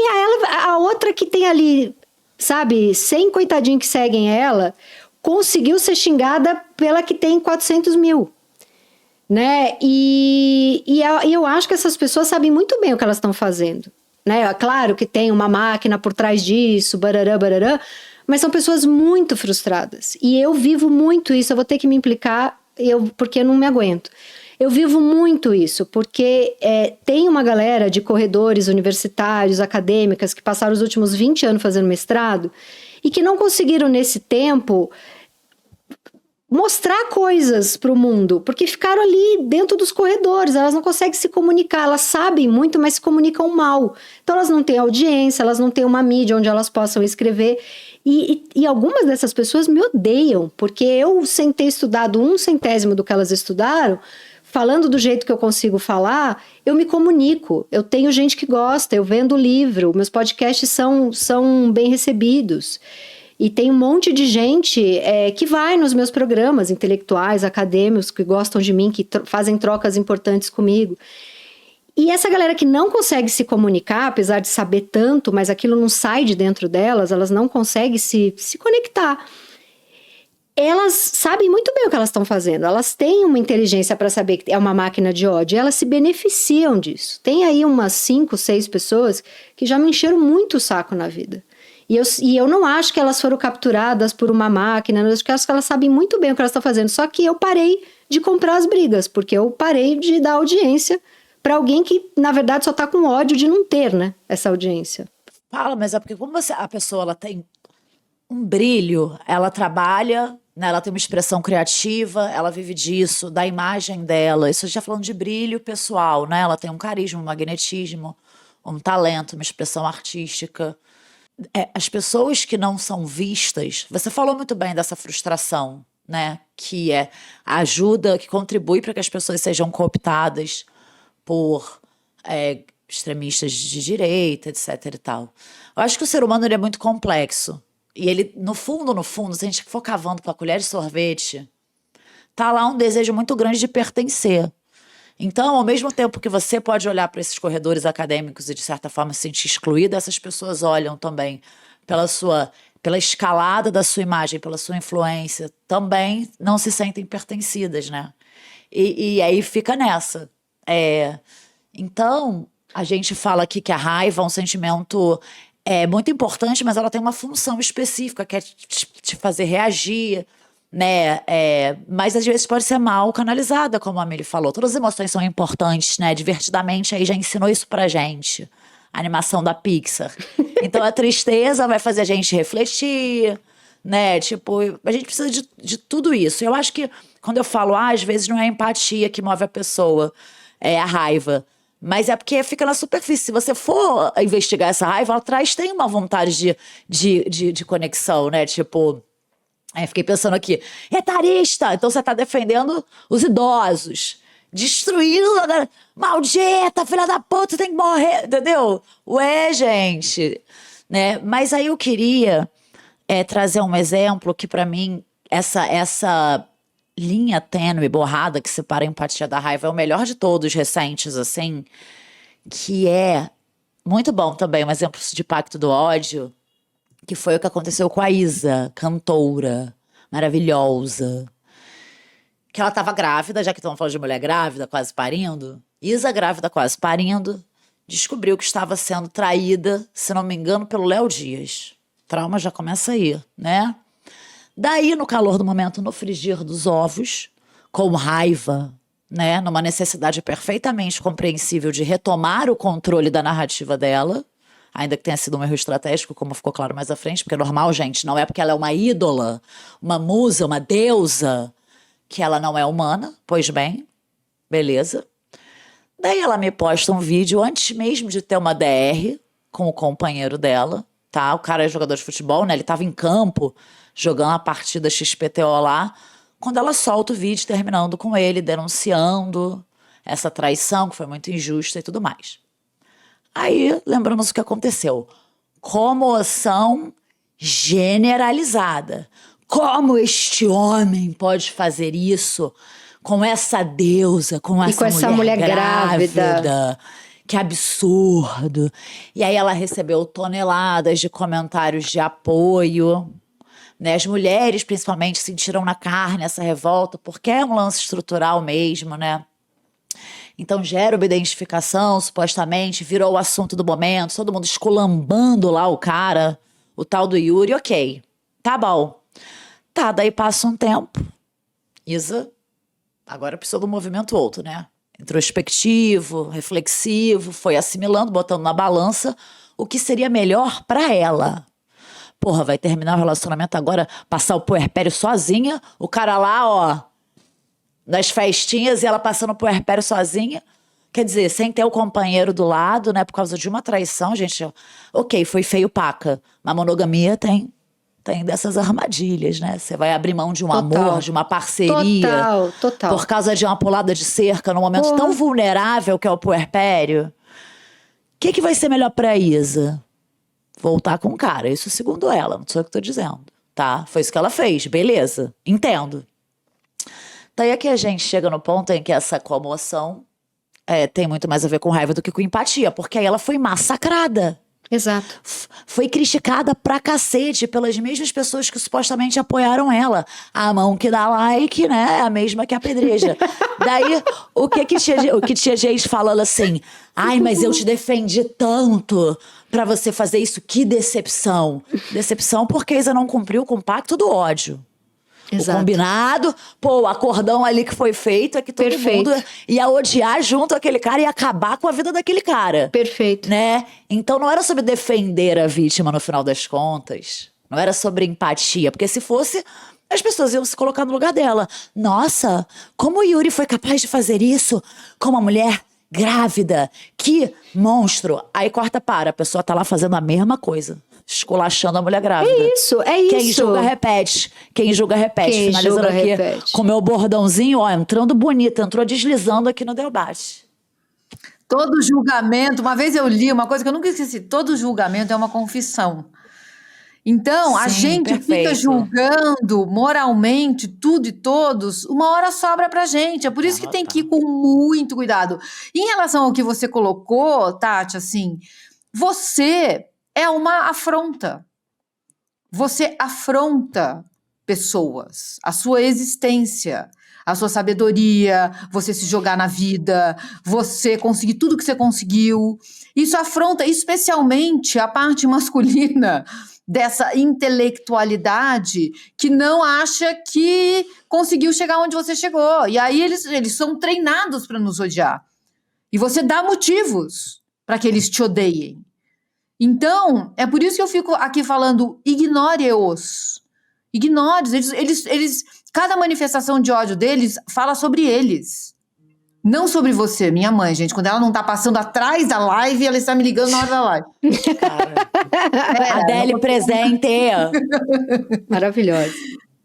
a outra que tem ali, sabe, 100 coitadinhos que seguem ela, conseguiu ser xingada pela que tem 400 mil, né? E eu acho que essas pessoas sabem muito bem o que elas estão fazendo, né? Claro que tem uma máquina por trás disso, barará, barará, mas são pessoas muito frustradas. E eu vivo muito isso, eu vou ter que me implicar, porque eu não me aguento. Eu vivo muito isso, porque tem uma galera de corredores universitários, acadêmicas, que passaram os últimos 20 anos fazendo mestrado e que não conseguiram, nesse tempo, mostrar coisas para o mundo, porque ficaram ali dentro dos corredores, elas não conseguem se comunicar, elas sabem muito, mas se comunicam mal. Então elas não têm audiência, elas não têm uma mídia onde elas possam escrever. E algumas dessas pessoas me odeiam, porque eu, sem ter estudado 1/100º do que elas estudaram, falando do jeito que eu consigo falar, eu me comunico. Eu tenho gente que gosta, eu vendo livro, meus podcasts são bem recebidos. E tem um monte de gente que vai nos meus programas intelectuais, acadêmicos, que gostam de mim, que fazem trocas importantes comigo. E essa galera que não consegue se comunicar, apesar de saber tanto, mas aquilo não sai de dentro delas, elas não conseguem se conectar. Elas sabem muito bem o que elas estão fazendo. Elas têm uma inteligência para saber que é uma máquina de ódio. E elas se beneficiam disso. Tem aí umas 5, 6 pessoas que já me encheram muito o saco na vida. E eu não acho que elas foram capturadas por uma máquina. Eu acho que elas sabem muito bem o que elas estão fazendo. Só que eu parei de comprar as brigas. Porque eu parei de dar audiência para alguém que, na verdade, só está com ódio de não ter, né, essa audiência. Fala, mas é porque como a pessoa ela tem um brilho, ela trabalha, né, ela tem uma expressão criativa, ela vive disso, da imagem dela. Isso a gente está falando de brilho pessoal, né? Ela tem um carisma, um magnetismo, um talento, uma expressão artística. As pessoas que não são vistas... Você falou muito bem dessa frustração, né? Que ajuda, que contribui para que as pessoas sejam cooptadas por extremistas de direita, etc e tal. Eu acho que o ser humano ele é muito complexo. E ele, no fundo, se a gente for cavando com a colher de sorvete, tá lá um desejo muito grande de pertencer. Então, ao mesmo tempo que você pode olhar para esses corredores acadêmicos e, de certa forma, se sentir excluída, essas pessoas olham também pela escalada da sua imagem, pela sua influência, também não se sentem pertencidas, né? E aí fica nessa. Então, a gente fala aqui que a raiva é um sentimento muito importante, mas ela tem uma função específica, que é te fazer reagir, né? Mas às vezes pode ser mal canalizada, como a Amelie falou. Todas as emoções são importantes, né? Divertidamente, aí já ensinou isso pra gente. A animação da Pixar. Então a tristeza vai fazer a gente refletir, né? Tipo, a gente precisa de tudo isso. Eu acho que quando eu falo, às vezes não é a empatia que move a pessoa, é a raiva. Mas é porque fica na superfície. Se você for investigar essa raiva, ela tem uma vontade de conexão, né? Tipo, fiquei pensando aqui, etarista! Então você tá defendendo os idosos. Destruindo, maldita, filha da puta, tem que morrer, entendeu? Ué, gente, né? Mas aí eu queria trazer um exemplo que pra mim, essa linha tênue, borrada, que separa a empatia da raiva é o melhor de todos recentes, assim, que é muito bom também, um exemplo de pacto do ódio, que foi o que aconteceu com a Isa, cantora, maravilhosa, que ela tava grávida, já que estamos falando de mulher grávida, quase parindo. Isa grávida, quase parindo, descobriu que estava sendo traída, se não me engano, pelo Léo Dias. Trauma já começa aí, né? Daí, no calor do momento, no frigir dos ovos, com raiva, né? Numa necessidade perfeitamente compreensível de retomar o controle da narrativa dela, ainda que tenha sido um erro estratégico, como ficou claro mais à frente, porque é normal, gente, não é porque ela é uma ídola, uma musa, uma deusa, que ela não é humana, pois bem, beleza. Daí ela me posta um vídeo antes mesmo de ter uma DR com o companheiro dela, tá? O cara é jogador de futebol, né? Ele tava em campo jogando a partida XPTO lá, quando ela solta o vídeo terminando com ele, denunciando essa traição que foi muito injusta e tudo mais. Aí, lembramos o que aconteceu. Comoção generalizada. Como este homem pode fazer isso com essa deusa, com essa mulher grávida? Que absurdo. E aí ela recebeu toneladas de comentários de apoio, né? As mulheres, principalmente, sentiram na carne essa revolta, porque é um lance estrutural mesmo, né? Então gera uma identificação, supostamente, virou o assunto do momento, todo mundo esculambando lá o cara, o tal do Yuri, ok, tá bom. Tá, daí passa um tempo, Isa agora precisou de um movimento outro, né? Introspectivo, reflexivo, foi assimilando, botando na balança o que seria melhor pra ela. Porra, vai terminar o relacionamento agora, passar o puerpério sozinha, o cara lá, ó, nas festinhas e ela passando o puerpério sozinha. Quer dizer, sem ter o companheiro do lado, né, por causa de uma traição, gente. Ok, foi feio paca, mas monogamia tem dessas armadilhas, né? Você vai abrir mão de um amor, de uma parceria. Total. Por causa de uma pulada de cerca num momento tão vulnerável que é o puerpério. O que vai ser melhor pra Isa? Voltar com o cara, isso segundo ela, não sou eu que tô dizendo, tá? Foi isso que ela fez, beleza, entendo. Daí é que a gente chega no ponto em que essa comoção tem muito mais a ver com raiva do que com empatia, porque aí ela foi massacrada. Exato. Foi criticada pra cacete pelas mesmas pessoas que supostamente apoiaram ela. A mão que dá like, né, é a mesma que apedreja. Daí, o que tinha gente falando assim, ai, mas eu te defendi tanto pra você fazer isso, que decepção. Decepção porque a Isa não cumpriu com o pacto do ódio. Exato. O combinado, o acordão ali que foi feito é que todo mundo ia odiar junto aquele cara e acabar com a vida daquele cara. Perfeito. Né? Então não era sobre defender a vítima no final das contas. Não era sobre empatia. Porque se fosse, as pessoas iam se colocar no lugar dela. Nossa, como o Yuri foi capaz de fazer isso com uma mulher grávida? Que monstro. Aí corta para, a pessoa tá lá fazendo a mesma coisa. Esculachando a mulher grávida. É isso. Quem julga, repete. Finalizando aqui repete. com o meu bordãozinho, ó, entrando bonita, entrou deslizando aqui no debate. Todo julgamento, uma vez eu li uma coisa que eu nunca esqueci, todo julgamento é uma confissão. Então, a gente fica julgando moralmente tudo e todos, uma hora sobra pra gente. É por isso que tem que ir com muito cuidado. Em relação ao que você colocou, Tati, assim, você é uma afronta. Você afronta pessoas, a sua existência, a sua sabedoria, você se jogar na vida, você conseguir tudo que você conseguiu. Isso afronta especialmente a parte masculina dessa intelectualidade que não acha que conseguiu chegar onde você chegou. E aí eles são treinados para nos odiar. E você dá motivos para que eles te odeiem. Então, é por isso que eu fico aqui falando, ignore-os. Ignore-os. Eles Cada manifestação de ódio deles fala sobre eles. Não sobre você, minha mãe, gente. Quando ela não tá passando atrás da live, ela está me ligando na hora da live. Adele presente. Maravilhosa.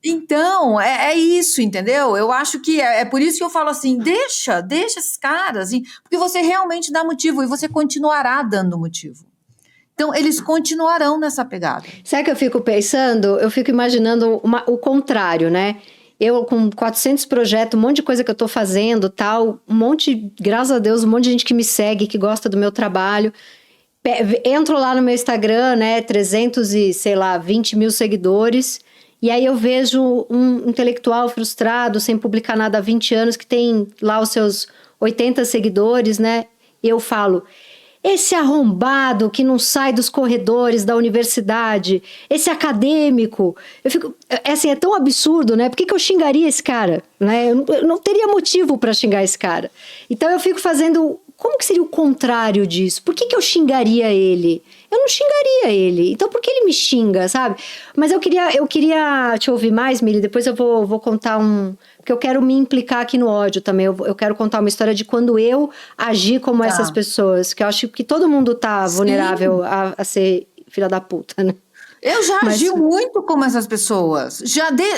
Então, é isso, entendeu? Eu acho que é por isso que eu falo assim, deixa esses caras, porque você realmente dá motivo e você continuará dando motivo. Então, eles continuarão nessa pegada. Sabe o que eu fico pensando? Eu fico imaginando o contrário, né? Eu com 400 projetos, um monte de coisa que eu tô fazendo, tal, graças a Deus, um monte de gente que me segue, que gosta do meu trabalho. Entro lá no meu Instagram, né, 320 mil seguidores, e aí eu vejo um intelectual frustrado, sem publicar nada há 20 anos, que tem lá os seus 80 seguidores, né? E eu falo, esse arrombado que não sai dos corredores da universidade, esse acadêmico, eu fico, assim, é tão absurdo, né? Por que eu xingaria esse cara? Né? Eu não teria motivo para xingar esse cara. Então eu fico fazendo, como que seria o contrário disso? Por que eu xingaria ele? Eu não xingaria ele. Então por que ele me xinga, sabe? Mas eu queria te ouvir mais, Mili, depois eu vou contar porque eu quero me implicar aqui no ódio também. Eu quero contar uma história de quando eu agi como essas pessoas, que eu acho que todo mundo tá vulnerável a ser filha da puta, né? Eu já agi muito como essas pessoas.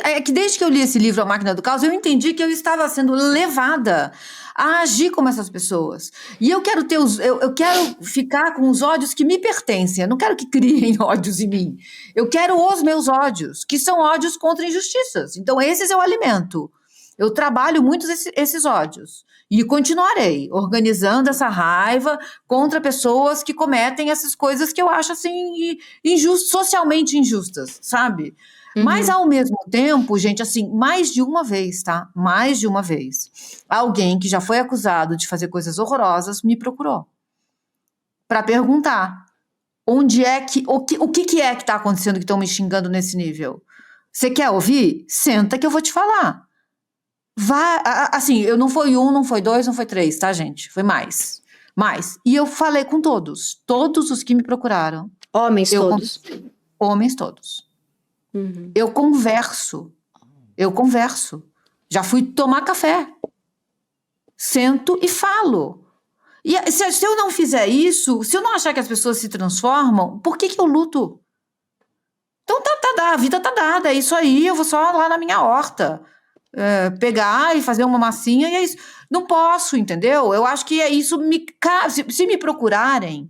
É que desde que eu li esse livro, A Máquina do Caos, eu entendi que eu estava sendo levada a agir como essas pessoas. E eu quero eu quero ficar com os ódios que me pertencem. Eu não quero que criem ódios em mim. Eu quero os meus ódios, que são ódios contra injustiças. Então, esses eu alimento. Eu trabalho muito esses ódios. E continuarei organizando essa raiva contra pessoas que cometem essas coisas que eu acho, assim, socialmente injustas, sabe? Mas, ao mesmo tempo, gente, assim, mais de uma vez, tá? Mais de uma vez. Alguém que já foi acusado de fazer coisas horrorosas me procurou para perguntar onde é que... O que é que tá acontecendo que estão me xingando nesse nível? Você quer ouvir? Senta que eu vou te falar. Assim, eu não foi 1, não foi 2, não foi 3, tá, gente? Foi mais. E eu falei com todos os que me procuraram. Homens todos. Homens todos. Eu converso. Já fui tomar café. Sento e falo. E se eu não fizer isso, se eu não achar que as pessoas se transformam, por que eu luto? Então a vida tá dada, é isso aí, eu vou só lá na minha horta. Pegar e fazer uma massinha e é isso. Não posso, entendeu? Eu acho que é isso. Se me procurarem,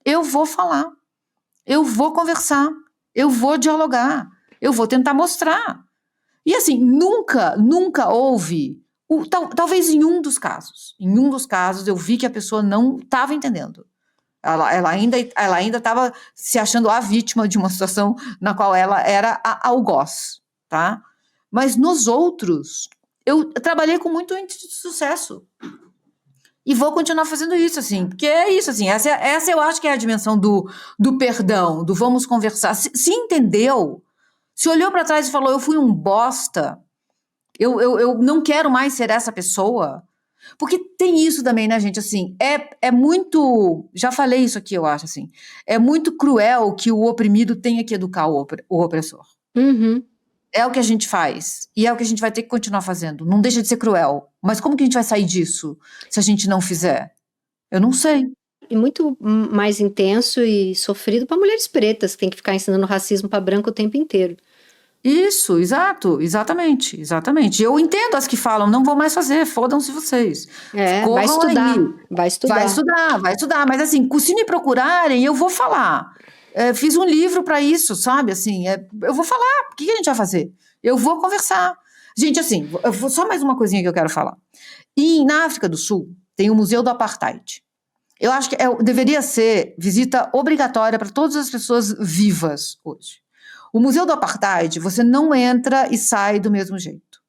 eu vou falar, eu vou conversar, eu vou dialogar, eu vou tentar mostrar. E assim, nunca houve, talvez em um dos casos eu vi que a pessoa não estava entendendo. Ela ainda estava se achando a vítima de uma situação na qual ela era a algoz, tá? Mas nos outros, eu trabalhei com muito índice de sucesso. E vou continuar fazendo isso, assim. Porque é isso, assim. Essa eu acho que é a dimensão do perdão, do vamos conversar. Se entendeu, se olhou para trás e falou, eu fui um bosta, eu não quero mais ser essa pessoa. Porque tem isso também, né, gente? Assim, é muito... Já falei isso aqui, eu acho, assim. É muito cruel que o oprimido tenha que educar o opressor. É o que a gente faz. E é o que a gente vai ter que continuar fazendo. Não deixa de ser cruel. Mas como que a gente vai sair disso se a gente não fizer? Eu não sei. E muito mais intenso e sofrido para mulheres pretas, que tem que ficar ensinando racismo para branco o tempo inteiro. Isso, exatamente. Eu entendo as que falam, não vou mais fazer, fodam-se vocês. Vai estudar. Mas assim, se me procurarem, eu vou falar. Fiz um livro para isso, sabe? Assim, eu vou falar. O que a gente vai fazer? Eu vou conversar. Gente, assim, só mais uma coisinha que eu quero falar. Na África do Sul, tem o Museu do Apartheid. Eu acho que deveria ser visita obrigatória para todas as pessoas vivas hoje. O Museu do Apartheid, você não entra e sai do mesmo jeito.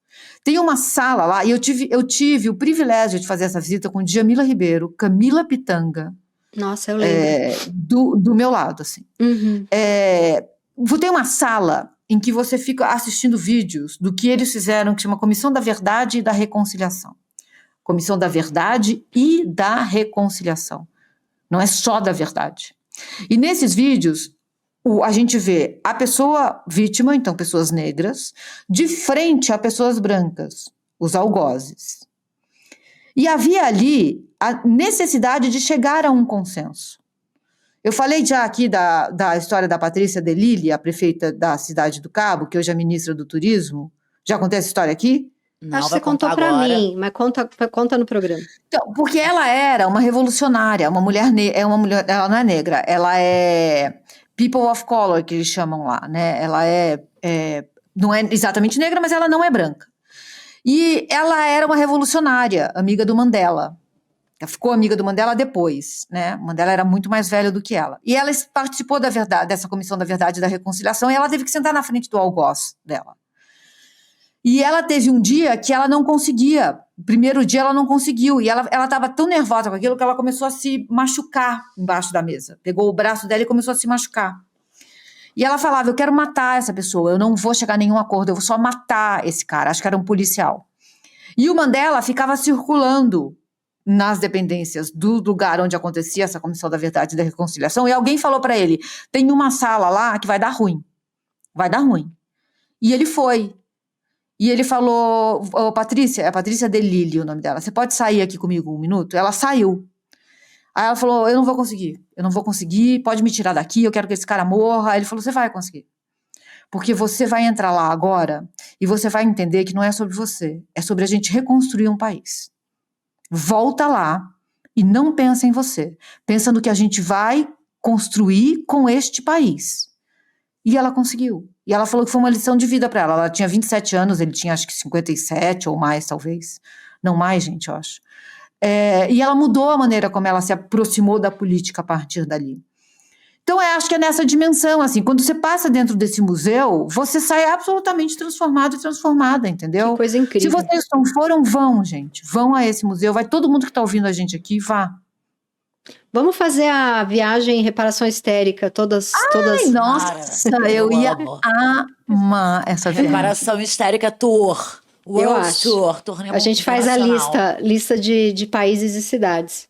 Tem uma sala lá, e eu tive o privilégio de fazer essa visita com Djamila Ribeiro, Camila Pitanga. Nossa, eu lembro. Do meu lado, assim. Tem uma sala em que você fica assistindo vídeos do que eles fizeram, que chama Comissão da Verdade e da Reconciliação. Comissão da Verdade e da Reconciliação. Não é só da verdade. E nesses vídeos, a gente vê a pessoa vítima, então pessoas negras, de frente a pessoas brancas, os algozes. E havia ali a necessidade de chegar a um consenso. Eu falei já aqui da história da Patrícia de Lille, a prefeita da Cidade do Cabo, que hoje é ministra do Turismo. Já contei essa história aqui? Não, Acho que vai você contou contar pra agora. mim, mas conta no programa. Então, porque ela era uma revolucionária, uma mulher, ela não é negra, ela é people of color, que eles chamam lá, né? Ela não é exatamente negra, mas ela não é branca. E ela era uma revolucionária, amiga do Mandela. Ela ficou amiga do Mandela depois, né? O Mandela era muito mais velho do que ela. E ela participou dessa Comissão da Verdade e da Reconciliação, e ela teve que sentar na frente do algoz dela. E ela teve um dia que ela não conseguia. O primeiro dia ela não conseguiu. E ela estava tão nervosa com aquilo que ela começou a se machucar embaixo da mesa. Pegou o braço dela e começou a se machucar. E ela falava, eu quero matar essa pessoa, eu não vou chegar a nenhum acordo, eu vou só matar esse cara. Acho que era um policial. E o Mandela ficava circulando nas dependências do lugar onde acontecia essa Comissão da Verdade e da Reconciliação, e alguém falou para ele, tem uma sala lá que vai dar ruim. Vai dar ruim. E ele foi. E ele falou, Patrícia, é Patrícia de Lille o nome dela, você pode sair aqui comigo um minuto? Ela saiu. Aí ela falou, eu não vou conseguir, pode me tirar daqui, eu quero que esse cara morra. Aí ele falou, você vai conseguir. Porque você vai entrar lá agora e você vai entender que não é sobre você, é sobre a gente reconstruir um país. Volta lá e não pensa em você, pensa no que a gente vai construir com este país. E ela conseguiu. E ela falou que foi uma lição de vida para ela. Ela tinha 27 anos, ele tinha acho que 57 ou mais, talvez. Não mais, gente, eu acho. E ela mudou a maneira como ela se aproximou da política a partir dali. Então, eu acho que é nessa dimensão, assim, quando você passa dentro desse museu, você sai absolutamente transformado e transformada, entendeu? Que coisa incrível. Se vocês não foram, vão, gente. Vão a esse museu. Vai todo mundo que está ouvindo a gente aqui, vá. Vamos fazer a viagem em reparação histérica, todas. Ai, nossa, eu ia amar essa viagem. Reparação histérica tour. Eu acho. Turnê A gente faz a lista de países e cidades.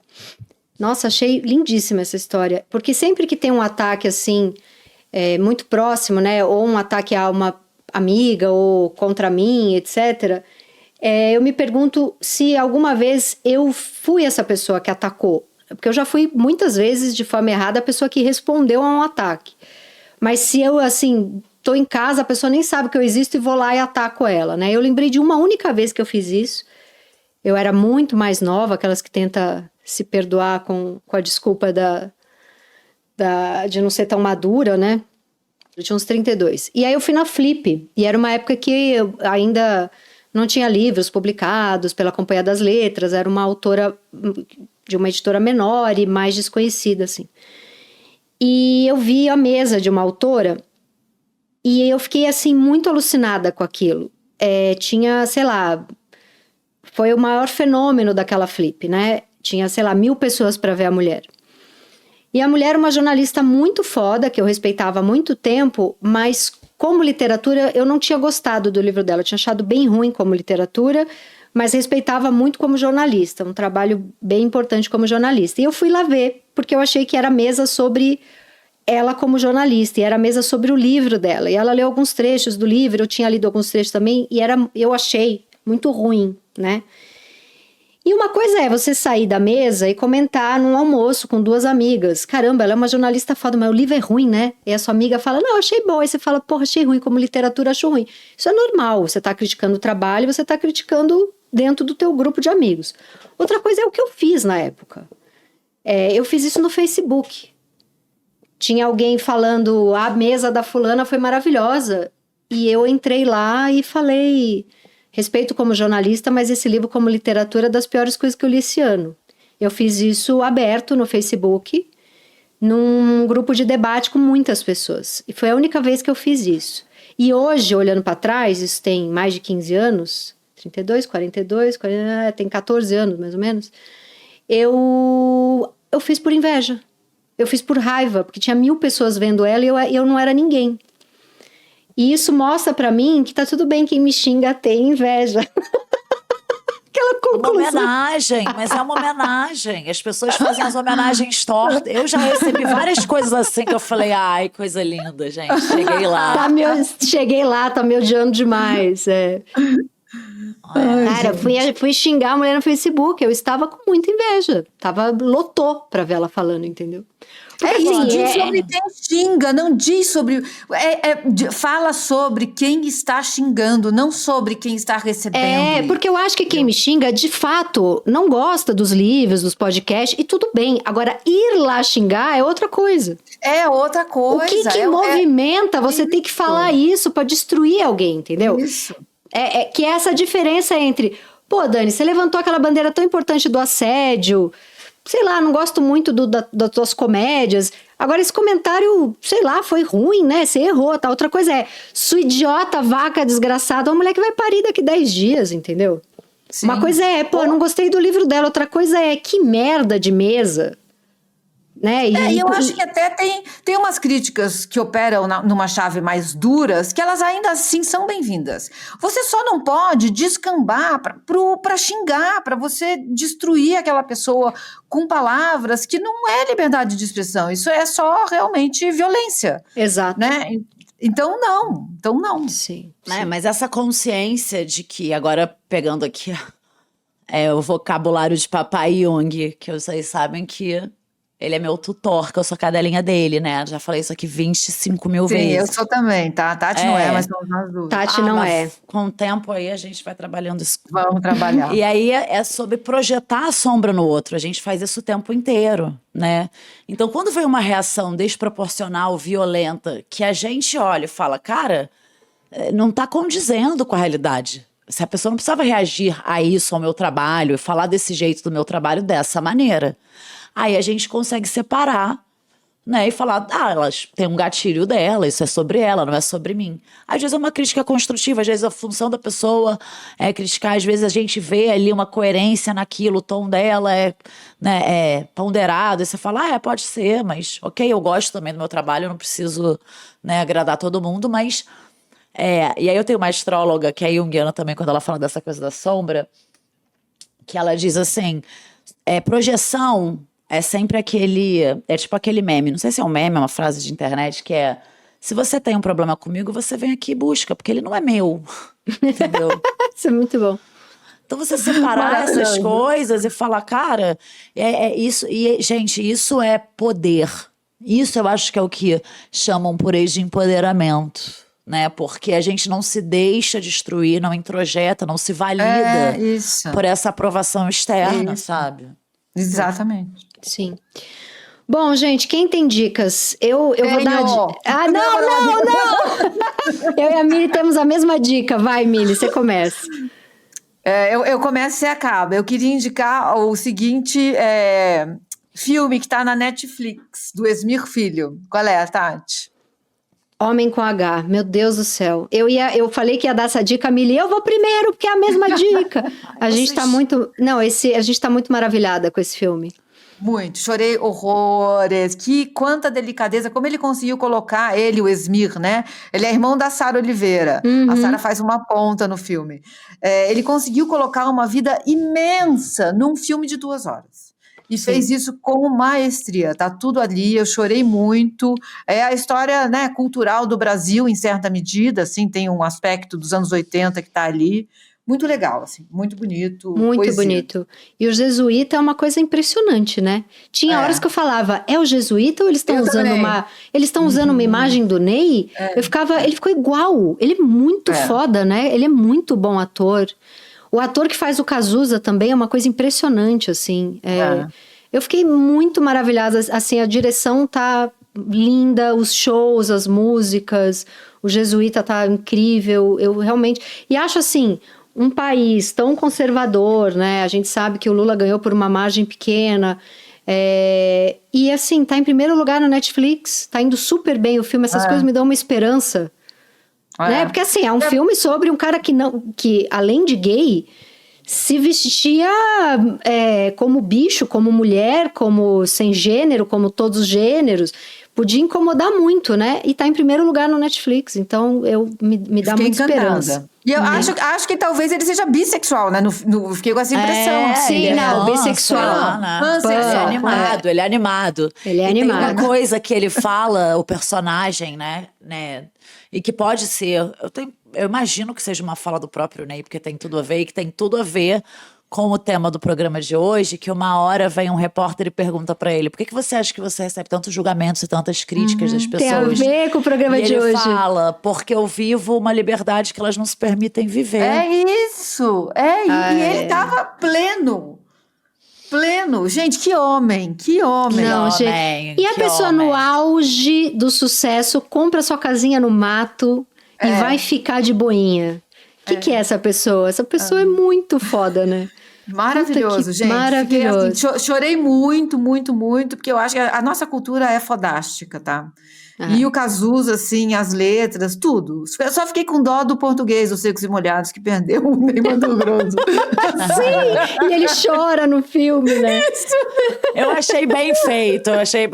Nossa, achei lindíssima essa história. Porque sempre que tem um ataque assim, muito próximo, né? Ou um ataque a uma amiga, ou contra mim, etc. Eu me pergunto se alguma vez eu fui essa pessoa que atacou. Porque eu já fui muitas vezes de forma errada a pessoa que respondeu a um ataque. Mas se eu, assim, tô em casa, a pessoa nem sabe que eu existo e vou lá e ataco ela, né? Eu lembrei de uma única vez que eu fiz isso. Eu era muito mais nova, aquelas que tenta se perdoar com a desculpa de não ser tão madura, né? Eu tinha uns 32. E aí eu fui na Flip. E era uma época que eu ainda não tinha livros publicados pela Companhia das Letras. Era uma autora de uma editora menor e mais desconhecida, assim. E eu vi a mesa de uma autora e eu fiquei, assim, muito alucinada com aquilo. Tinha, sei lá, foi o maior fenômeno daquela Flip, né? Tinha, sei lá, 1000 pessoas para ver a mulher. E a mulher era uma jornalista muito foda, que eu respeitava há muito tempo, mas como literatura eu não tinha gostado do livro dela. Eu tinha achado bem ruim como literatura, mas respeitava muito como jornalista, um trabalho bem importante como jornalista. E eu fui lá ver, porque eu achei que era mesa sobre ela como jornalista, e era mesa sobre o livro dela. E ela leu alguns trechos do livro, eu tinha lido alguns trechos também, e eu achei muito ruim, né? E uma coisa é você sair da mesa e comentar num almoço com 2 amigas. Caramba, ela é uma jornalista foda, mas o livro é ruim, né? E a sua amiga fala, não, achei bom. Aí você fala, porra, achei ruim, como literatura acho ruim. Isso é normal, você tá criticando o trabalho, você tá criticando dentro do teu grupo de amigos. Outra coisa é o que eu fiz na época. Eu fiz isso no Facebook. Tinha alguém falando, a mesa da fulana foi maravilhosa. E eu entrei lá e falei, respeito como jornalista, mas esse livro como literatura é das piores coisas que eu li esse ano. Eu fiz isso aberto no Facebook, num grupo de debate com muitas pessoas. E foi a única vez que eu fiz isso. E hoje, olhando para trás, isso tem mais de 15 anos, 32, 42, 40, tem 14 anos mais ou menos, eu fiz por inveja. Eu fiz por raiva, porque tinha 1000 pessoas vendo ela e eu não era ninguém. E isso mostra pra mim que tá tudo bem quem me xinga tem inveja. Aquela conclusão. homenagem, mas é uma homenagem. As pessoas fazem as homenagens tortas. Eu já recebi várias coisas assim que eu falei, ai, coisa linda, gente. Cheguei lá. Cheguei lá, tá me odiando demais. Cara, fui xingar a mulher no Facebook. Eu estava com muita inveja. Lotou pra ver ela falando, entendeu? Porque, diz sobre quem xinga, não diz sobre... fala sobre quem está xingando, não sobre quem está recebendo. Porque eu acho que quem me xinga, de fato, não gosta dos livros, dos podcasts, e tudo bem. Agora, ir lá xingar é outra coisa. É outra coisa. O que movimenta você ter que falar isso pra destruir alguém, entendeu? Isso. Que é essa diferença entre... Pô, Dani, você levantou aquela bandeira tão importante do assédio... Sei lá, não gosto muito das tuas comédias. Agora, esse comentário, sei lá, foi ruim, né? Você errou, tá? Outra coisa sua idiota, vaca desgraçada, uma mulher que vai parir daqui 10 dias, entendeu? Sim. Uma coisa não gostei do livro dela. Outra coisa que merda de mesa. Né? E eu acho que até tem umas críticas que operam numa chave mais duras, que elas ainda assim são bem-vindas. Você só não pode descambar para xingar, para você destruir aquela pessoa com palavras que não é liberdade de expressão. Isso é só realmente violência. Exato. Né? Então, não. Sim. Mas essa consciência de que, agora pegando aqui o vocabulário de Papai Jung, que vocês sabem que ele é meu tutor, que eu sou cadelinha dele, né? Já falei isso aqui 25 mil vezes. Sim, eu sou também, tá? Tati não é, mas somos nós duas. Tati não é. Com o tempo aí a gente vai trabalhando isso. Vamos trabalhar. E aí é sobre projetar a sombra no outro. A gente faz isso o tempo inteiro, né? Então, quando vem uma reação desproporcional, violenta, que a gente olha e fala, cara, não tá condizendo com a realidade. Se a pessoa não precisava reagir a isso, ao meu trabalho, e falar desse jeito do meu trabalho dessa maneira. Aí a gente consegue separar, né? E falar, elas têm um gatilho dela, isso é sobre ela, não é sobre mim. Às vezes é uma crítica construtiva, às vezes a função da pessoa é criticar, às vezes a gente vê ali uma coerência naquilo, o tom dela é ponderado, e você fala, pode ser, mas ok, eu gosto também do meu trabalho, eu não preciso, né, agradar todo mundo, mas... E aí eu tenho uma astróloga, que é junguiana também, quando ela fala dessa coisa da sombra, que ela diz assim, projeção... É sempre tipo aquele meme, não sei se é um meme, é uma frase de internet, que é, se você tem um problema comigo, você vem aqui e busca, porque ele não é meu, entendeu? Isso é muito bom. Então você separar essas coisas e falar, cara, isso, e gente, isso é poder. Isso eu acho que é o que chamam por aí de empoderamento, né? Porque a gente não se deixa destruir, não introjeta, não se valida por essa aprovação externa, sabe? Exatamente. Sim. Bom, gente, quem tem dicas? Eu vou dar... não! Eu e a Mili temos a mesma dica. Vai, Mili, você começa. Eu começo e você acaba. Eu queria indicar o seguinte filme que está na Netflix, do Esmir Filho. Qual é, Tati? Homem com H, meu Deus do céu. Eu falei que ia dar essa dica, Mili, eu vou primeiro, porque é a mesma dica. A gente tá muito... Não, a gente tá muito maravilhada com esse filme. Muito, chorei horrores, quanta delicadeza, como ele conseguiu colocar o Esmir, né? Ele é irmão da Sara Oliveira, a Sara faz uma ponta no filme. Ele conseguiu colocar uma vida imensa num filme de 2 horas. E fez isso com maestria, tá tudo ali, eu chorei muito. É a história, né, cultural do Brasil, em certa medida, assim, tem um aspecto dos anos 80 que tá ali. Muito legal, assim, muito bonito. Muito poesia. bonito. E o jesuíta é uma coisa impressionante, né? Tinha horas que eu falava, é o jesuíta ou eles estão usando usando uma imagem do Ney? Ele ficou igual. Ele é muito foda, né? Ele é muito bom ator. O ator que faz o Cazuza também é uma coisa impressionante, assim. Eu fiquei muito maravilhada, assim, a direção tá linda, os shows, as músicas, o jesuíta tá incrível, eu realmente... E acho, assim, um país tão conservador, né? A gente sabe que o Lula ganhou por uma margem pequena, e, assim, tá em primeiro lugar na Netflix, tá indo super bem o filme, essas coisas me dão uma esperança. Né? Porque assim, é um filme sobre um cara que além de gay, se vestia como bicho, como mulher, como sem gênero, como todos os gêneros. podia incomodar muito, né? E tá em primeiro lugar no Netflix, então me dá Fiquei muita encantada. esperança. E eu acho que talvez ele seja bissexual, né? Fiquei com essa impressão. sim, ele não, bissexual. né? Pansexual. Ele é animado, ele é animado. Ele é e animado. tem uma coisa que ele fala, o personagem, né? E que pode ser... Eu imagino que seja uma fala do próprio Ney, porque tem tudo a ver, e que tem tudo a ver com o tema do programa de hoje, que uma hora vem um repórter e pergunta pra ele: por que você acha que você recebe tantos julgamentos e tantas críticas das pessoas? Tem a ver com o programa de hoje. Ele fala: porque eu vivo uma liberdade que elas não se permitem viver. É isso. E ele tava pleno. Gente, que homem. Não, gente. E a pessoa no auge do sucesso compra sua casinha no mato e vai ficar de boinha. O que é essa pessoa? Essa pessoa é muito foda, né? Maravilhoso, gente. Maravilhoso. Fiquei, assim, chorei muito, muito, muito, porque eu acho que a nossa cultura é fodástica, tá? E o Cazuza, assim, as letras, tudo. Eu só fiquei com dó do português, dos Secos e Molhados, que perdeu o Ney Matogrosso. Sim, e ele chora no filme, né? Isso. Eu achei bem feito. Eu achei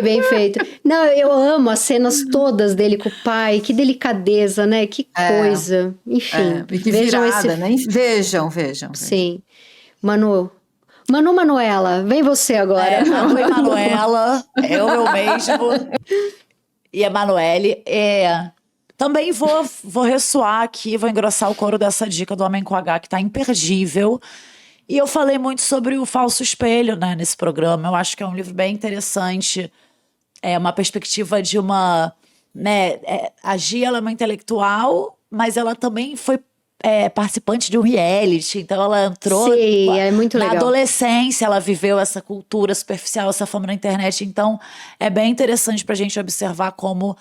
bem feito. Não, eu amo as cenas todas dele com o pai, que delicadeza, né? Que coisa. Enfim, e que vejam virada, né? Vejam. Sim. Manuela, vem você agora. Manu e Manuela, eu mesmo. E a Emanuele. Também vou ressoar aqui, vou engrossar o couro dessa dica do Homem com H, que tá imperdível. E eu falei muito sobre o Falso Espelho, né, nesse programa. Eu acho que é um livro bem interessante. É uma perspectiva de uma... né, a Gia, ela é uma intelectual, mas ela também foi participante de um reality, então ela entrou. Sim, é muito legal. Na adolescência, ela viveu essa cultura superficial, essa fama na internet. Então, é bem interessante pra gente observar como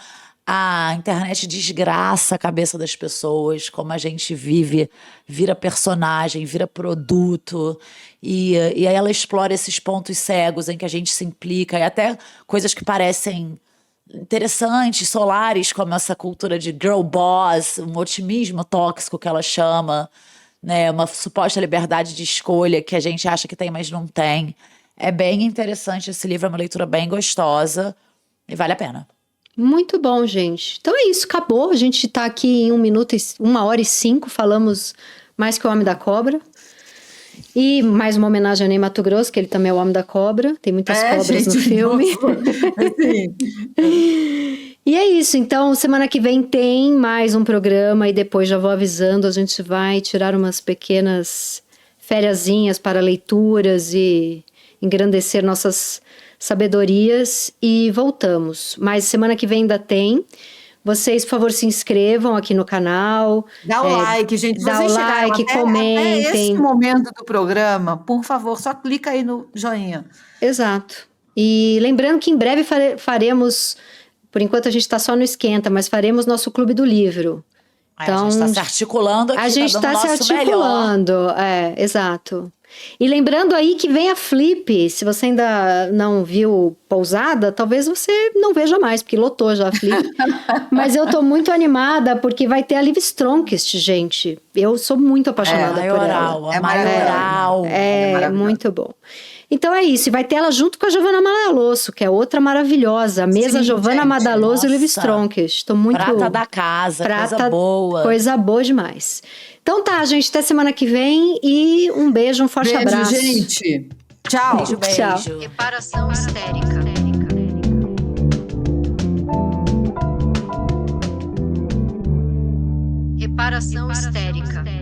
a internet desgraça a cabeça das pessoas, como a gente vira personagem, vira produto. E aí ela explora esses pontos cegos em que a gente se implica, e até coisas que parecem interessantes, solares, como essa cultura de girl boss, um otimismo tóxico que ela chama, né, uma suposta liberdade de escolha que a gente acha que tem, mas não tem. É bem interessante esse livro, é uma leitura bem gostosa e vale a pena. Muito bom, gente. Então é isso, acabou. A gente tá aqui em 1h05, falamos mais que o Homem da Cobra. E mais uma homenagem a Ney Matogrosso, que ele também é o Homem da Cobra. Tem muitas cobras gente, no filme. E é isso. Então, semana que vem tem mais um programa. E depois já vou avisando, a gente vai tirar umas pequenas fériasinhas para leituras e engrandecer nossas sabedorias. E voltamos. Mas semana que vem ainda tem. Vocês, por favor, se inscrevam aqui no canal. Dá o like, gente. Dá o like, comentem. Até esse momento do programa, por favor, só clica aí no joinha. Exato. E lembrando que em breve faremos, por enquanto a gente está só no esquenta, mas faremos nosso Clube do Livro. Então, a gente está se articulando aqui, a gente está se articulando, exato. E lembrando aí que vem a Flip, se você ainda não viu Pousada, talvez você não veja mais, porque lotou já a Flip. Mas eu tô muito animada, porque vai ter a Liv Stromkist, gente. Eu sou muito apaixonada por ela. É maioral. É muito bom. Então é isso, e vai ter ela junto com a Giovanna Madalosso, que é outra maravilhosa. A mesa Giovanna Madalosso e Liv Stromkist. Tô muito... Prata da casa, coisa boa. Coisa boa demais. Então tá, gente, até semana que vem e um beijo, um forte abraço. Beijo, gente. Tchau. Beijo. Tchau. Reparação histérica. Reparação histérica.